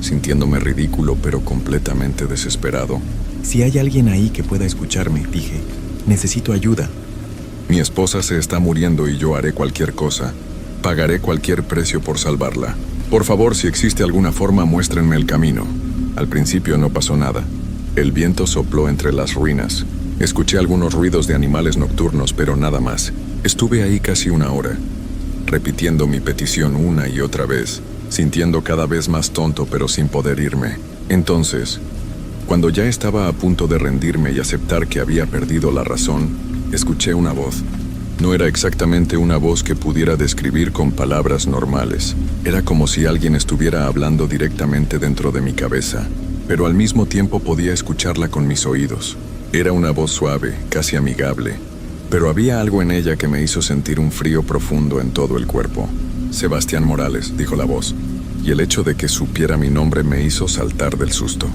A: sintiéndome ridículo pero completamente desesperado.
B: Si hay alguien ahí que pueda escucharme, dije, necesito ayuda.
A: Mi esposa se está muriendo y yo haré cualquier cosa. Pagaré cualquier precio por salvarla. Por favor, si existe alguna forma, muéstrenme el camino. Al principio no pasó nada. El viento sopló entre las ruinas. Escuché algunos ruidos de animales nocturnos, pero nada más. Estuve ahí casi 1 hora, repitiendo mi petición una y otra vez, sintiendo cada vez más tonto pero sin poder irme. Entonces, cuando ya estaba a punto de rendirme y aceptar que había perdido la razón, escuché una voz. No era exactamente una voz que pudiera describir con palabras normales. Era como si alguien estuviera hablando directamente dentro de mi cabeza, pero al mismo tiempo podía escucharla con mis oídos. Era una voz suave, casi amigable, pero había algo en ella que me hizo sentir un frío profundo en todo el cuerpo. Sebastián Morales, dijo la voz, y el hecho de que supiera mi nombre me hizo saltar del susto.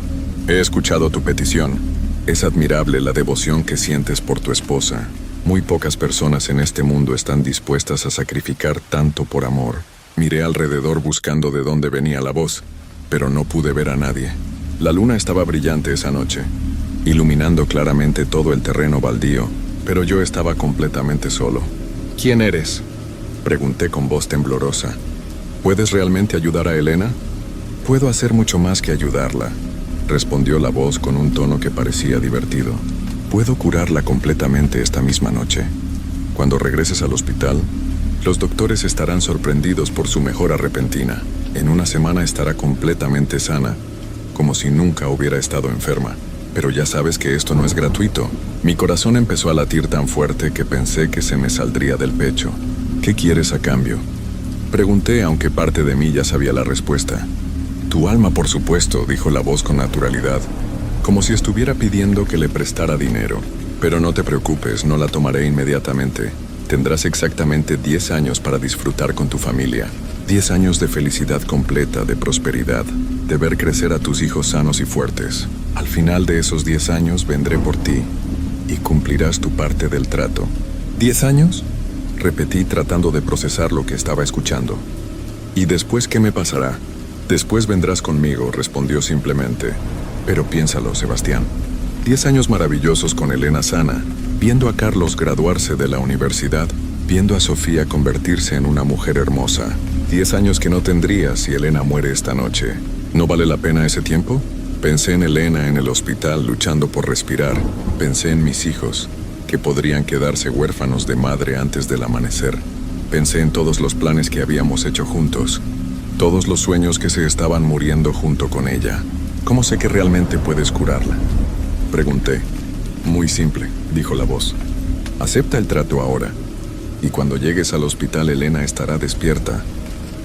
A: He escuchado tu petición. Es admirable la devoción que sientes por tu esposa. Muy pocas personas en este mundo están dispuestas a sacrificar tanto por amor. Miré alrededor buscando de dónde venía la voz, pero no pude ver a nadie. La luna estaba brillante esa noche, iluminando claramente todo el terreno baldío, pero yo estaba completamente solo. ¿Quién eres?, pregunté con voz temblorosa. ¿Puedes realmente ayudar a Elena? Puedo hacer mucho más que ayudarla, respondió la voz con un tono que parecía divertido. Puedo curarla completamente esta misma noche. Cuando regreses al hospital, los doctores estarán sorprendidos por su mejora repentina. En una semana estará completamente sana, como si nunca hubiera estado enferma. Pero ya sabes que esto no es gratuito. Mi corazón empezó a latir tan fuerte que pensé que se me saldría del pecho. ¿Qué quieres a cambio?, pregunté, aunque parte de mí ya sabía la respuesta. Tu alma, por supuesto, dijo la voz con naturalidad, como si estuviera pidiendo que le prestara dinero. Pero no te preocupes, no la tomaré inmediatamente. Tendrás exactamente 10 años para disfrutar con tu familia. 10 años de felicidad completa, de prosperidad, de ver crecer a tus hijos sanos y fuertes. Al final de esos 10 años vendré por ti y cumplirás tu parte del trato. ¿10 años? Repetí tratando de procesar lo que estaba escuchando. ¿Y después qué me pasará? Después vendrás conmigo, respondió simplemente. Pero piénsalo, Sebastián. 10 años maravillosos con Elena sana, viendo a Carlos graduarse de la universidad, viendo a Sofía convertirse en una mujer hermosa. 10 años que no tendría si Elena muere esta noche. ¿No vale la pena ese tiempo? Pensé en Elena en el hospital luchando por respirar. Pensé en mis hijos, que podrían quedarse huérfanos de madre antes del amanecer. Pensé en todos los planes que habíamos hecho juntos, todos los sueños que se estaban muriendo junto con ella. ¿Cómo sé que realmente puedes curarla?, pregunté. Muy simple, dijo la voz. Acepta el trato ahora, y cuando llegues al hospital Elena estará despierta,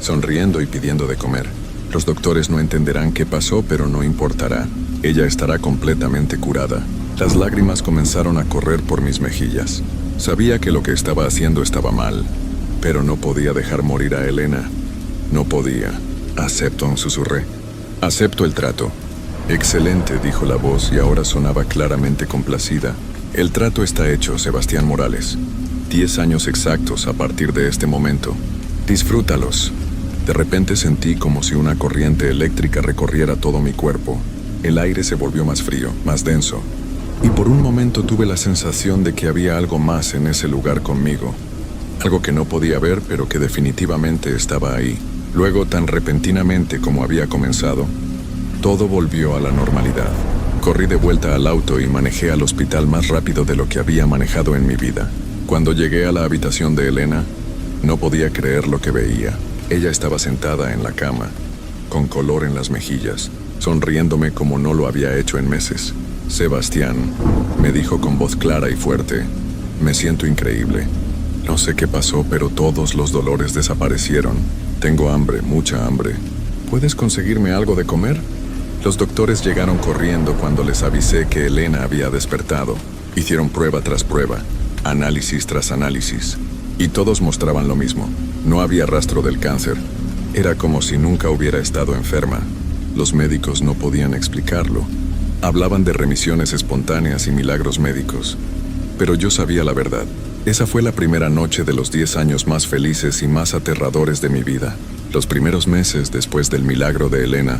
A: sonriendo y pidiendo de comer. Los doctores no entenderán qué pasó, pero no importará. Ella estará completamente curada. Las lágrimas comenzaron a correr por mis mejillas. Sabía que lo que estaba haciendo estaba mal, pero no podía dejar morir a Elena. No podía. Acepto, susurré. Acepto el trato. Excelente, dijo la voz y ahora sonaba claramente complacida. El trato está hecho, Sebastián Morales. 10 años exactos a partir de este momento. Disfrútalos. De repente sentí como si una corriente eléctrica recorriera todo mi cuerpo. El aire se volvió más frío, más denso. Y por un momento tuve la sensación de que había algo más en ese lugar conmigo. Algo que no podía ver, pero que definitivamente estaba ahí. Luego, tan repentinamente como había comenzado, todo volvió a la normalidad. Corrí de vuelta al auto y manejé al hospital más rápido de lo que había manejado en mi vida. Cuando llegué a la habitación de Elena, no podía creer lo que veía. Ella estaba sentada en la cama, con color en las mejillas, sonriéndome como no lo había hecho en meses. Sebastián, me dijo con voz clara y fuerte, me siento increíble. No sé qué pasó, pero todos los dolores desaparecieron. Tengo hambre, mucha hambre. ¿Puedes conseguirme algo de comer? Los doctores llegaron corriendo cuando les avisé que Elena había despertado. Hicieron prueba tras prueba, análisis tras análisis, y todos mostraban lo mismo. No había rastro del cáncer. Era como si nunca hubiera estado enferma. Los médicos no podían explicarlo. Hablaban de remisiones espontáneas y milagros médicos. Pero yo sabía la verdad. Esa fue la primera noche de los 10 años más felices y más aterradores de mi vida. Los primeros meses después del milagro de Elena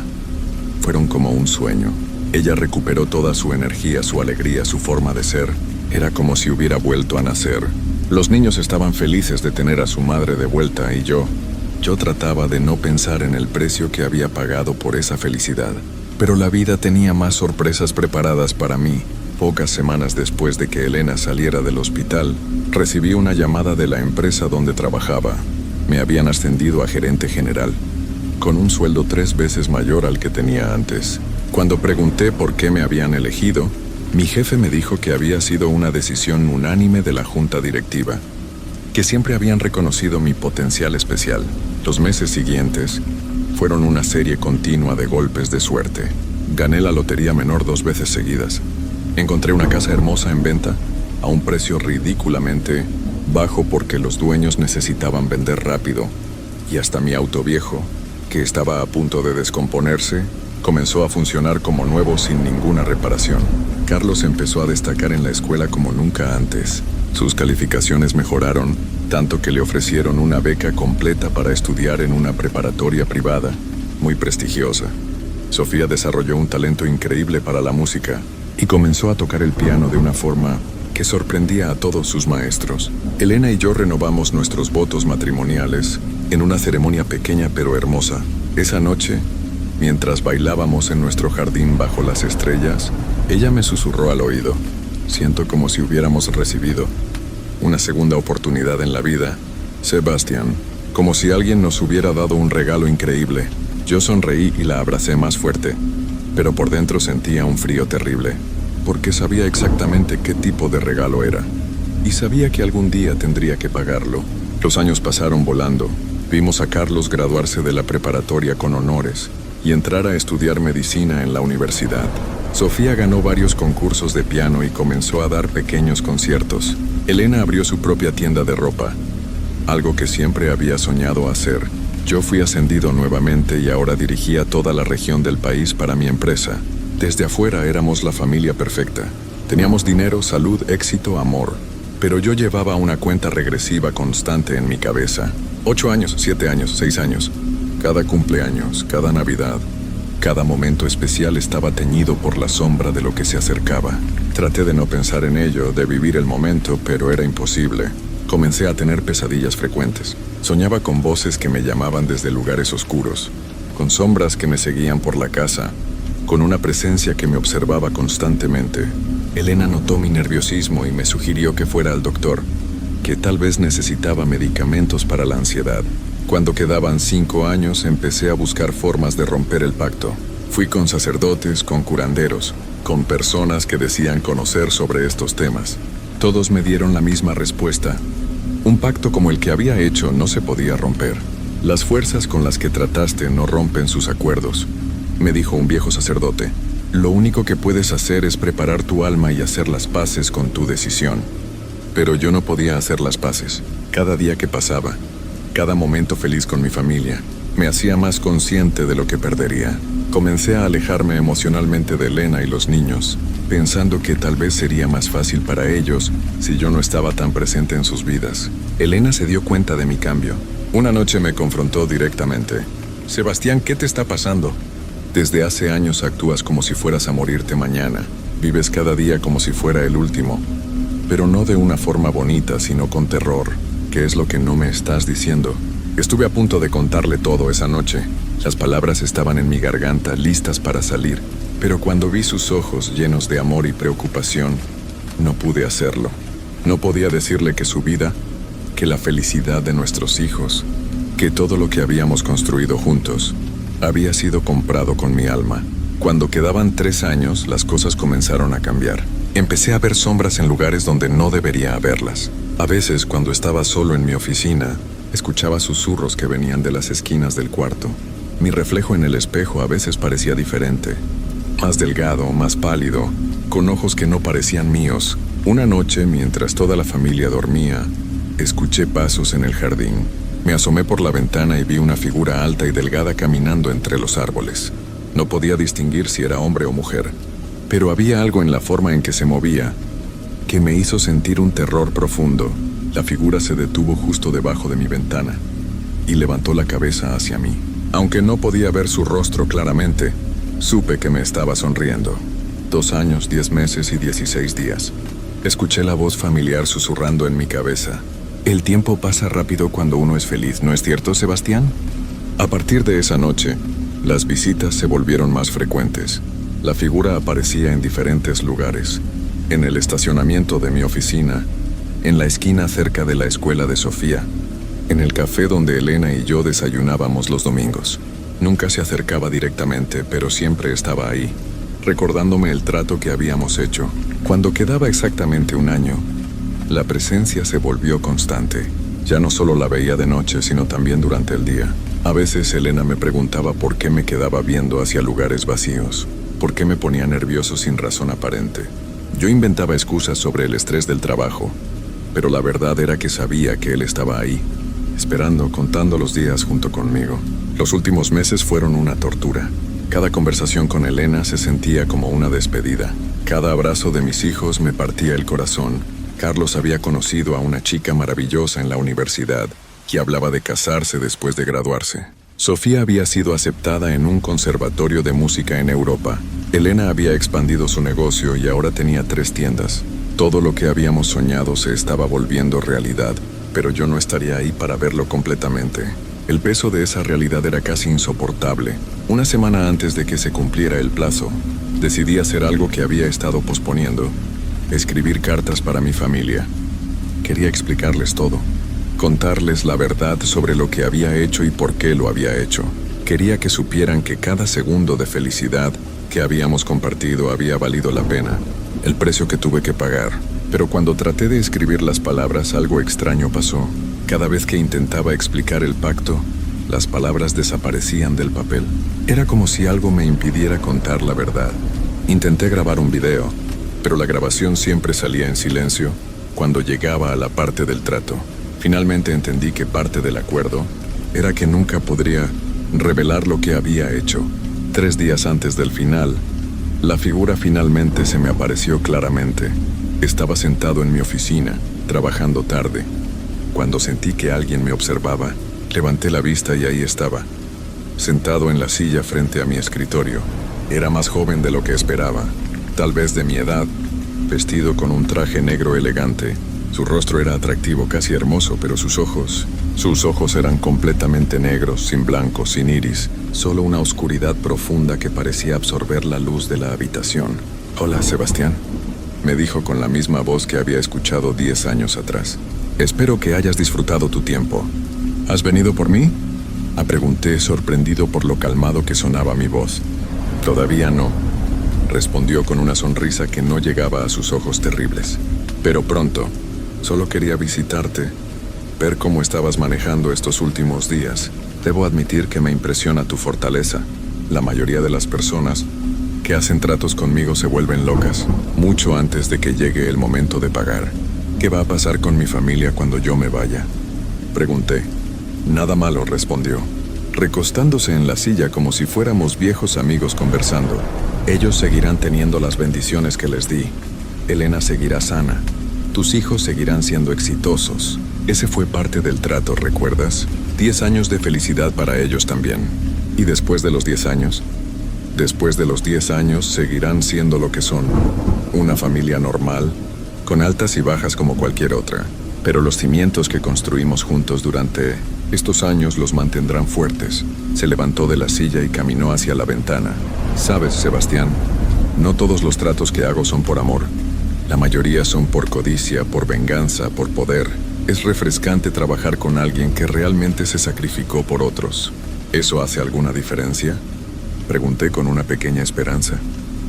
A: fueron como un sueño. Ella recuperó toda su energía, su alegría, su forma de ser. Era como si hubiera vuelto a nacer. Los niños estaban felices de tener a su madre de vuelta y yo trataba de no pensar en el precio que había pagado por esa felicidad. Pero la vida tenía más sorpresas preparadas para mí. Pocas semanas después de que Elena saliera del hospital, recibí una llamada de la empresa donde trabajaba. Me habían ascendido a gerente general, con un sueldo 3 veces mayor al que tenía antes. Cuando pregunté por qué me habían elegido, mi jefe me dijo que había sido una decisión unánime de la junta directiva, que siempre habían reconocido mi potencial especial. Los meses siguientes fueron una serie continua de golpes de suerte. Gané la lotería menor 2 veces seguidas. Encontré una casa hermosa en venta a un precio ridículamente bajo porque los dueños necesitaban vender rápido. Y hasta mi auto viejo, que estaba a punto de descomponerse, comenzó a funcionar como nuevo sin ninguna reparación. Carlos empezó a destacar en la escuela como nunca antes. Sus calificaciones mejoraron, tanto que le ofrecieron una beca completa para estudiar en una preparatoria privada, muy prestigiosa. Sofía desarrolló un talento increíble para la música y comenzó a tocar el piano de una forma que sorprendía a todos sus maestros. Elena y yo renovamos nuestros votos matrimoniales en una ceremonia pequeña pero hermosa. Esa noche, mientras bailábamos en nuestro jardín bajo las estrellas, ella me susurró al oído: siento como si hubiéramos recibido una segunda oportunidad en la vida, Sebastián, como si alguien nos hubiera dado un regalo increíble. Yo sonreí y la abracé más fuerte, pero por dentro sentía un frío terrible, porque sabía exactamente qué tipo de regalo era, y sabía que algún día tendría que pagarlo. Los años pasaron volando. Vimos a Carlos graduarse de la preparatoria con honores y entrar a estudiar medicina en la universidad. Sofía ganó varios concursos de piano y comenzó a dar pequeños conciertos. Elena abrió su propia tienda de ropa, algo que siempre había soñado hacer. Yo fui ascendido nuevamente y ahora dirigía toda la región del país para mi empresa. Desde afuera éramos la familia perfecta. Teníamos dinero, salud, éxito, amor. Pero yo llevaba una cuenta regresiva constante en mi cabeza. 8 años, 7 años, 6 años. Cada cumpleaños, cada Navidad, cada momento especial estaba teñido por la sombra de lo que se acercaba. Traté de no pensar en ello, de vivir el momento, pero era imposible. Comencé a tener pesadillas frecuentes. Soñaba con voces que me llamaban desde lugares oscuros, con sombras que me seguían por la casa, con una presencia que me observaba constantemente. Elena notó mi nerviosismo y me sugirió que fuera al doctor, que tal vez necesitaba medicamentos para la ansiedad. Cuando quedaban 5 años, empecé a buscar formas de romper el pacto. Fui con sacerdotes, con curanderos, con personas que decían conocer sobre estos temas. Todos me dieron la misma respuesta. Un pacto como el que había hecho no se podía romper. Las fuerzas con las que trataste no rompen sus acuerdos, me dijo un viejo sacerdote. Lo único que puedes hacer es preparar tu alma y hacer las paces con tu decisión. Pero yo no podía hacer las paces. Cada día que pasaba, cada momento feliz con mi familia, me hacía más consciente de lo que perdería. Comencé a alejarme emocionalmente de Elena y los niños, pensando que tal vez sería más fácil para ellos si yo no estaba tan presente en sus vidas. Elena se dio cuenta de mi cambio. Una noche me confrontó directamente. Sebastián, ¿qué te está pasando? Desde hace años actúas como si fueras a morirte mañana. Vives cada día como si fuera el último, pero no de una forma bonita, sino con terror. ¿Qué es lo que no me estás diciendo? Estuve a punto de contarle todo esa noche. Las palabras estaban en mi garganta, listas para salir, pero cuando vi sus ojos llenos de amor y preocupación, no pude hacerlo. No podía decirle que su vida, que la felicidad de nuestros hijos, que todo lo que habíamos construido juntos, había sido comprado con mi alma. Cuando quedaban 3 años, las cosas comenzaron a cambiar. Empecé a ver sombras en lugares donde no debería haberlas. A veces, cuando estaba solo en mi oficina, escuchaba susurros que venían de las esquinas del cuarto. Mi reflejo en el espejo a veces parecía diferente. Más delgado, más pálido, con ojos que no parecían míos. Una noche, mientras toda la familia dormía, escuché pasos en el jardín. Me asomé por la ventana y vi una figura alta y delgada caminando entre los árboles. No podía distinguir si era hombre o mujer, pero había algo en la forma en que se movía que me hizo sentir un terror profundo. La figura se detuvo justo debajo de mi ventana y levantó la cabeza hacia mí. Aunque no podía ver su rostro claramente, supe que me estaba sonriendo. 2 años, 10 meses y 16 días. Escuché la voz familiar susurrando en mi cabeza. El tiempo pasa rápido cuando uno es feliz, ¿no es cierto, Sebastián? A partir de esa noche, las visitas se volvieron más frecuentes. La figura aparecía en diferentes lugares. En el estacionamiento de mi oficina, en la esquina cerca de la escuela de Sofía, en el café donde Elena y yo desayunábamos los domingos. Nunca se acercaba directamente, pero siempre estaba ahí, recordándome el trato que habíamos hecho. Cuando quedaba exactamente 1 año, la presencia se volvió constante. Ya no solo la veía de noche, sino también durante el día. A veces Elena me preguntaba por qué me quedaba viendo hacia lugares vacíos, por qué me ponía nervioso sin razón aparente. Yo inventaba excusas sobre el estrés del trabajo, pero la verdad era que sabía que él estaba ahí, esperando, contando los días junto conmigo. Los últimos meses fueron una tortura. Cada conversación con Elena se sentía como una despedida. Cada abrazo de mis hijos me partía el corazón. Carlos había conocido a una chica maravillosa en la universidad que hablaba de casarse después de graduarse. Sofía había sido aceptada en un conservatorio de música en Europa. Elena había expandido su negocio y ahora tenía 3 tiendas. Todo lo que habíamos soñado se estaba volviendo realidad, pero yo no estaría ahí para verlo completamente. El peso de esa realidad era casi insoportable. Una semana antes de que se cumpliera el plazo, decidí hacer algo que había estado posponiendo: escribir cartas para mi familia. Quería explicarles todo, contarles la verdad sobre lo que había hecho y por qué lo había hecho. Quería que supieran que cada segundo de felicidad que habíamos compartido había valido la pena, el precio que tuve que pagar. Pero cuando traté de escribir las palabras, algo extraño pasó. Cada vez que intentaba explicar el pacto, las palabras desaparecían del papel. Era como si algo me impidiera contar la verdad. Intenté grabar un video, pero la grabación siempre salía en silencio cuando llegaba a la parte del trato. Finalmente entendí que parte del acuerdo era que nunca podría revelar lo que había hecho. 3 días antes del final, la figura finalmente se me apareció claramente. Estaba sentado en mi oficina, trabajando tarde. Cuando sentí que alguien me observaba, levanté la vista y ahí estaba, sentado en la silla frente a mi escritorio. Era más joven de lo que esperaba, tal vez de mi edad, vestido con un traje negro elegante. Su rostro era atractivo, casi hermoso, pero sus ojos eran completamente negros, sin blanco, sin iris, solo una oscuridad profunda que parecía absorber la luz de la habitación. «Hola, Sebastián», me dijo con la misma voz que había escuchado 10 años atrás. «Espero que hayas disfrutado tu tiempo. ¿Has venido por mí?», pregunté, sorprendido por lo calmado que sonaba mi voz. «Todavía no», respondió con una sonrisa que no llegaba a sus ojos terribles. «Pero pronto. Solo quería visitarte, ver cómo estabas manejando estos últimos días. Debo admitir que me impresiona tu fortaleza. La mayoría de las personas que hacen tratos conmigo se vuelven locas, mucho antes de que llegue el momento de pagar». «¿Qué va a pasar con mi familia cuando yo me vaya?», pregunté. «Nada malo», respondió, recostándose en la silla como si fuéramos viejos amigos conversando. «Ellos seguirán teniendo las bendiciones que les di. Elena seguirá sana. Tus hijos seguirán siendo exitosos. Ese fue parte del trato, ¿recuerdas? 10 años de felicidad para ellos también. ¿Y después de los 10 años? Después de los 10 años seguirán siendo lo que son. Una familia normal, con altas y bajas como cualquier otra. Pero los cimientos que construimos juntos durante estos años los mantendrán fuertes». Se levantó de la silla y caminó hacia la ventana. «Sabes, Sebastián, no todos los tratos que hago son por amor. La mayoría son por codicia, por venganza, por poder. Es refrescante trabajar con alguien que realmente se sacrificó por otros». «¿Eso hace alguna diferencia?», pregunté con una pequeña esperanza.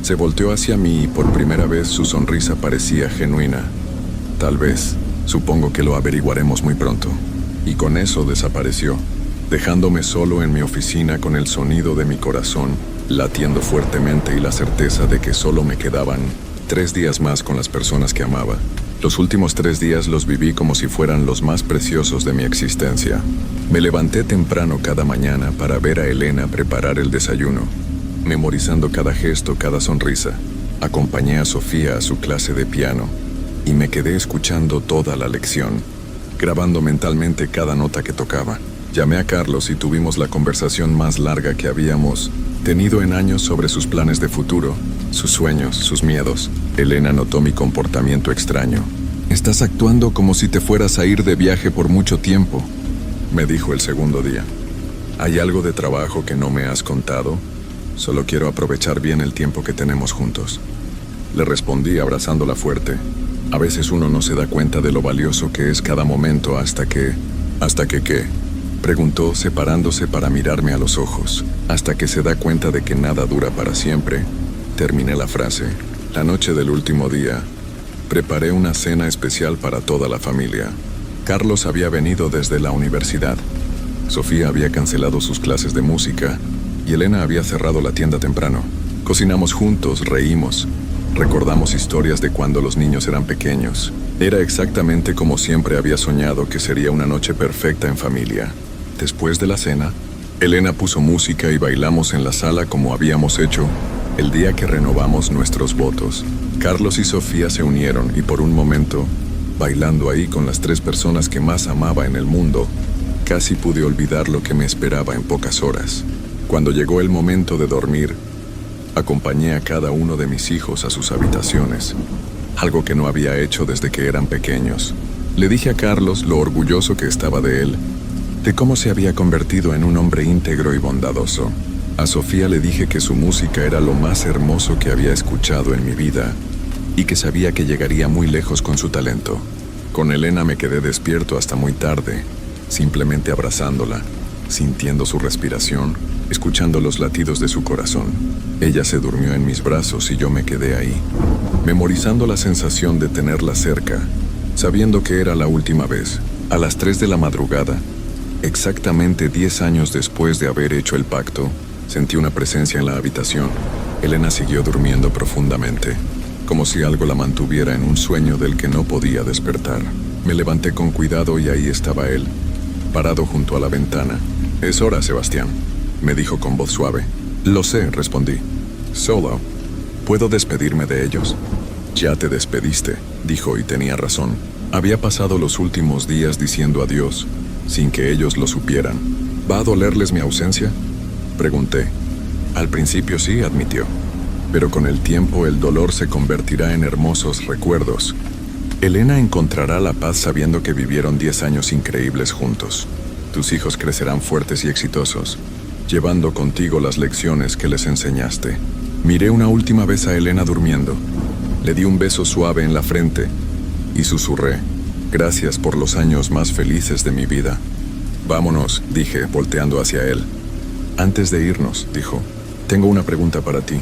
A: Se volteó hacia mí y por primera vez su sonrisa parecía genuina. «Tal vez. Supongo que lo averiguaremos muy pronto». Y con eso desapareció, dejándome solo en mi oficina con el sonido de mi corazón latiendo fuertemente y la certeza de que solo me quedaban 3 días más con las personas que amaba. Los últimos 3 días los viví como si fueran los más preciosos de mi existencia. Me levanté temprano cada mañana para ver a Elena preparar el desayuno, memorizando cada gesto, cada sonrisa. Acompañé a Sofía a su clase de piano y me quedé escuchando toda la lección, grabando mentalmente cada nota que tocaba. Llamé a Carlos y tuvimos la conversación más larga que habíamos tenido en años sobre sus planes de futuro, sus sueños, sus miedos. Elena notó mi comportamiento extraño. «Estás actuando como si te fueras a ir de viaje por mucho tiempo», me dijo el segundo día. «¿Hay algo de trabajo que no me has contado? Solo quiero aprovechar bien el tiempo que tenemos juntos». Le respondí abrazándola fuerte. A veces uno no se da cuenta de lo valioso que es cada momento hasta que ¿qué?, preguntó separándose para mirarme a los ojos. «Hasta que se da cuenta de que nada dura para siempre», terminé la frase. La noche del último día, preparé una cena especial para toda la familia. Carlos había venido desde la universidad. Sofía había cancelado sus clases de música y Elena había cerrado la tienda temprano. Cocinamos juntos, reímos, recordamos historias de cuando los niños eran pequeños. Era exactamente como siempre había soñado que sería una noche perfecta en familia. Después de la cena, Elena puso música y bailamos en la sala como habíamos hecho el día que renovamos nuestros votos. Carlos y Sofía se unieron y por un momento bailando ahí con las 3 personas que más amaba en el mundo. Casi pude olvidar lo que me esperaba en pocas horas. Cuando llegó el momento de dormir, acompañé a cada uno de mis hijos a sus habitaciones, algo que no había hecho desde que eran pequeños. Le dije a Carlos lo orgulloso que estaba de él, de cómo se había convertido en un hombre íntegro y bondadoso. A Sofía le dije que su música era lo más hermoso que había escuchado en mi vida y que sabía que llegaría muy lejos con su talento. Con Elena me quedé despierto hasta muy tarde, simplemente abrazándola, sintiendo su respiración, escuchando los latidos de su corazón. Ella se durmió en mis brazos y yo me quedé ahí, memorizando la sensación de tenerla cerca, sabiendo que era la última vez. A las 3 de la madrugada, exactamente 10 años después de haber hecho el pacto, sentí una presencia en la habitación. Elena siguió durmiendo profundamente, como si algo la mantuviera en un sueño del que no podía despertar. Me levanté con cuidado y ahí estaba él, parado junto a la ventana. «Es hora, Sebastián», me dijo con voz suave. «Lo sé», respondí. «Solo. ¿Puedo despedirme de ellos?» «Ya te despediste», dijo, y tenía razón. Había pasado los últimos días diciendo adiós, sin que ellos lo supieran. «¿Va a dolerles mi ausencia?», pregunté. «Al principio sí», admitió. «Pero con el tiempo el dolor se convertirá en hermosos recuerdos. Elena encontrará la paz sabiendo que vivieron 10 años increíbles juntos. Tus hijos crecerán fuertes y exitosos, llevando contigo las lecciones que les enseñaste». Miré una última vez a Elena durmiendo. Le di un beso suave en la frente y susurré: «Gracias por los años más felices de mi vida». «Vámonos», dije, volteando hacia él. «Antes de irnos», dijo, «tengo una pregunta para ti.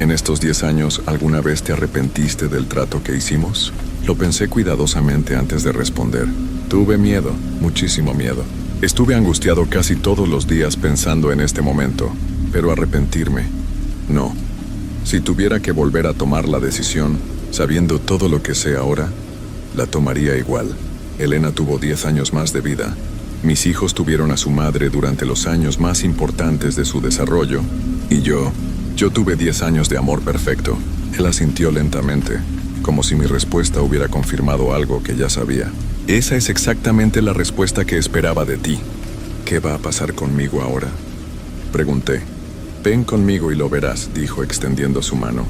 A: ¿En estos 10 años alguna vez te arrepentiste del trato que hicimos?». Lo pensé cuidadosamente antes de responder. Tuve miedo, muchísimo miedo. Estuve angustiado casi todos los días pensando en este momento, pero arrepentirme, no. Si tuviera que volver a tomar la decisión, sabiendo todo lo que sé ahora, la tomaría igual. Elena tuvo 10 años más de vida. Mis hijos tuvieron a su madre durante los años más importantes de su desarrollo, y yo tuve 10 años de amor perfecto. Él asintió lentamente, como si mi respuesta hubiera confirmado algo que ya sabía. «Esa es exactamente la respuesta que esperaba de ti». «¿Qué va a pasar conmigo ahora?», pregunté. «Ven conmigo y lo verás», dijo, extendiendo su mano.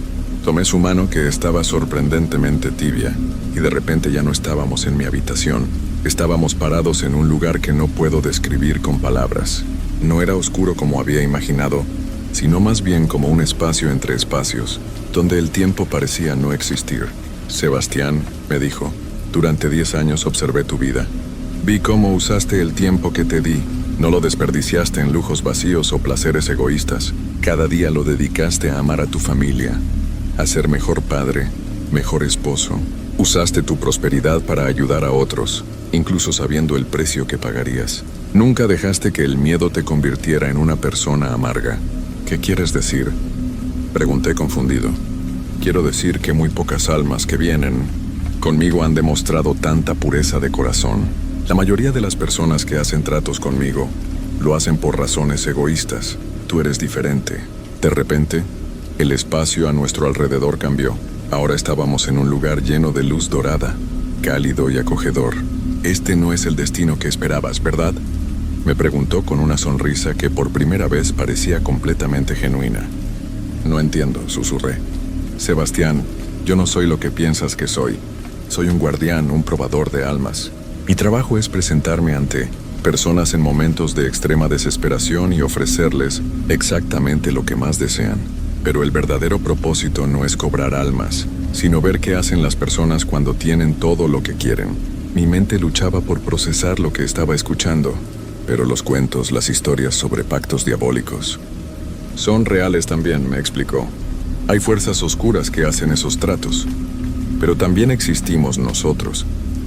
A: Tomé su mano, que estaba sorprendentemente tibia, y de repente ya no estábamos en mi habitación. Estábamos parados en un lugar que no puedo describir con palabras. No era oscuro como había imaginado, sino más bien como un espacio entre espacios, donde el tiempo parecía no existir. «Sebastián», me dijo, «durante 10 años observé tu vida. Vi cómo usaste el tiempo que te di. No lo desperdiciaste en lujos vacíos o placeres egoístas. Cada día lo dedicaste a amar a tu familia, a ser mejor padre, mejor esposo. Usaste tu prosperidad para ayudar a otros, incluso sabiendo el precio que pagarías. Nunca dejaste que el miedo te convirtiera en una persona amarga». «¿Qué quieres decir?», pregunté confundido. «Quiero decir que muy pocas almas que vienen conmigo han demostrado tanta pureza de corazón. La mayoría de las personas que hacen tratos conmigo lo hacen por razones egoístas. Tú eres diferente». De repente, el espacio a nuestro alrededor cambió. Ahora estábamos en un lugar lleno de luz dorada, cálido y acogedor. «Este no es el destino que esperabas, ¿verdad?», me preguntó con una sonrisa que por primera vez parecía completamente genuina. «No entiendo», susurré. «Sebastián, yo no soy lo que piensas que soy. Soy un guardián, un probador de almas. Mi trabajo es presentarme ante personas en momentos de extrema desesperación y ofrecerles exactamente lo que más desean. Pero el verdadero propósito no es cobrar almas, sino ver qué hacen las personas cuando tienen todo lo que quieren». Mi mente luchaba por procesar lo que estaba escuchando, pero los cuentos, las historias sobre pactos diabólicos, son reales también, me explicó. Hay fuerzas oscuras que hacen esos tratos, pero también existimos nosotros,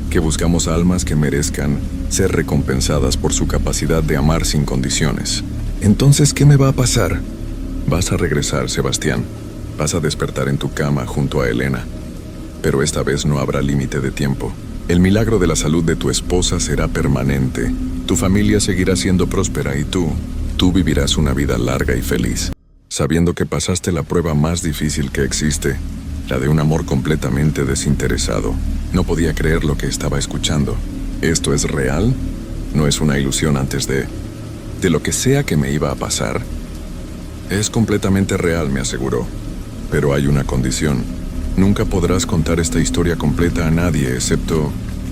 A: que buscamos almas que merezcan ser recompensadas por su capacidad de amar sin condiciones. «Entonces, ¿qué me va a pasar?». «Vas a regresar, Sebastián. Vas a despertar en tu cama junto a Elena. Pero esta vez no habrá límite de tiempo. El milagro de la salud de tu esposa será permanente. Tu familia seguirá siendo próspera y tú vivirás una vida larga y feliz, sabiendo que pasaste la prueba más difícil que existe, la de un amor completamente desinteresado. No podía creer lo que estaba escuchando. ¿Esto es real? ¿No es una ilusión antes de lo que sea que me iba a pasar? Es completamente real, me aseguró. Pero hay una condición. Nunca podrás contar esta historia completa a nadie, excepto...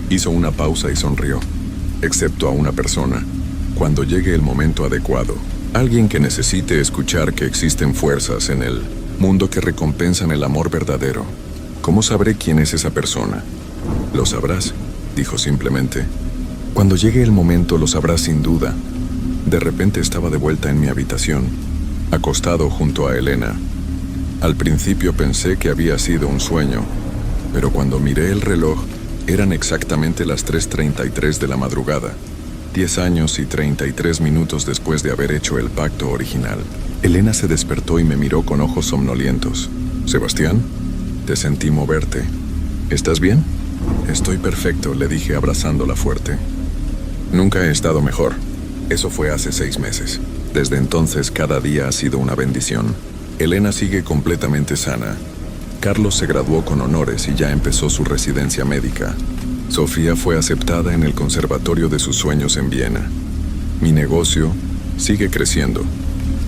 A: Hizo una pausa y sonrió. Excepto a una persona. Cuando llegue el momento adecuado. Alguien que necesite escuchar que existen fuerzas en el mundo que recompensan el amor verdadero. ¿Cómo sabré quién es esa persona? Lo sabrás, dijo simplemente. Cuando llegue el momento lo sabrás sin duda. De repente estaba de vuelta en mi habitación, acostado junto a Elena. Al principio pensé que había sido un sueño, pero cuando miré el reloj, eran exactamente las 3:33 de la madrugada, 10 años y 33 minutos después de haber hecho el pacto original. Elena se despertó y me miró con ojos somnolientos. «Sebastián, te sentí moverte. ¿Estás bien?» «Estoy perfecto», le dije abrazándola fuerte. «Nunca he estado mejor». Eso fue hace 6 meses. Desde entonces cada día ha sido una bendición. Elena sigue completamente sana. Carlos se graduó con honores y ya empezó su residencia médica. Sofía fue aceptada en el conservatorio de sus sueños en Viena. Mi negocio sigue creciendo.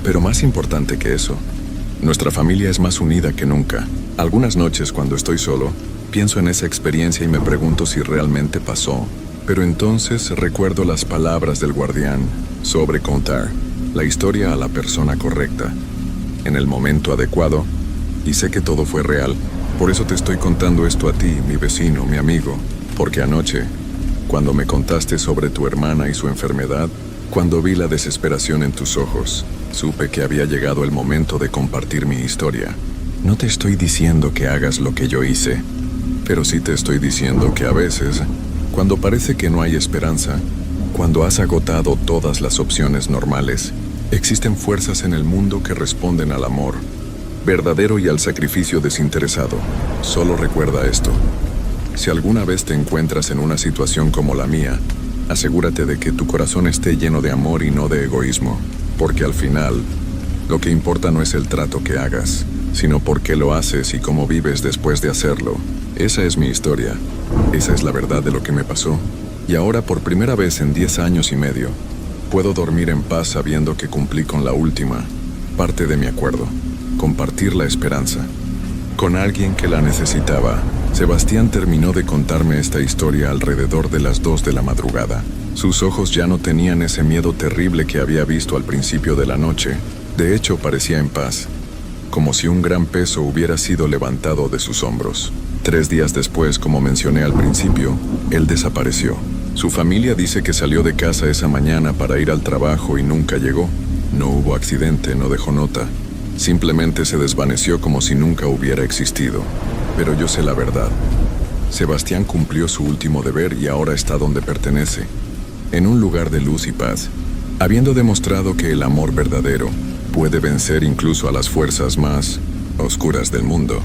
A: Pero más importante que eso, nuestra familia es más unida que nunca. Algunas noches cuando estoy solo, pienso en esa experiencia y me pregunto si realmente pasó. Pero entonces recuerdo las palabras del guardián sobre contar la historia a la persona correcta, en el momento adecuado, y sé que todo fue real. Por eso te estoy contando esto a ti, mi vecino, mi amigo, porque anoche, cuando me contaste sobre tu hermana y su enfermedad, cuando vi la desesperación en tus ojos, supe que había llegado el momento de compartir mi historia. No te estoy diciendo que hagas lo que yo hice, pero sí te estoy diciendo que a veces, cuando parece que no hay esperanza, cuando has agotado todas las opciones normales, existen fuerzas en el mundo que responden al amor verdadero y al sacrificio desinteresado. Solo recuerda esto. Si alguna vez te encuentras en una situación como la mía, asegúrate de que tu corazón esté lleno de amor y no de egoísmo, porque al final, lo que importa no es el trato que hagas, sino por qué lo haces y cómo vives después de hacerlo. Esa es mi historia. Esa es la verdad de lo que me pasó. Y ahora, por primera vez en 10 años y medio, puedo dormir en paz sabiendo que cumplí con la última parte de mi acuerdo. Compartir la esperanza con alguien que la necesitaba. Sebastián terminó de contarme esta historia alrededor de las 2 de la madrugada. Sus ojos ya no tenían ese miedo terrible que había visto al principio de la noche. De hecho, parecía en paz, como si un gran peso hubiera sido levantado de sus hombros. 3 días después, como mencioné al principio, él desapareció. Su familia dice que salió de casa esa mañana para ir al trabajo y nunca llegó. No hubo accidente, no dejó nota. Simplemente se desvaneció como si nunca hubiera existido. Pero yo sé la verdad. Sebastián cumplió su último deber y ahora está donde pertenece, en un lugar de luz y paz, habiendo demostrado que el amor verdadero puede vencer incluso a las fuerzas más oscuras del mundo.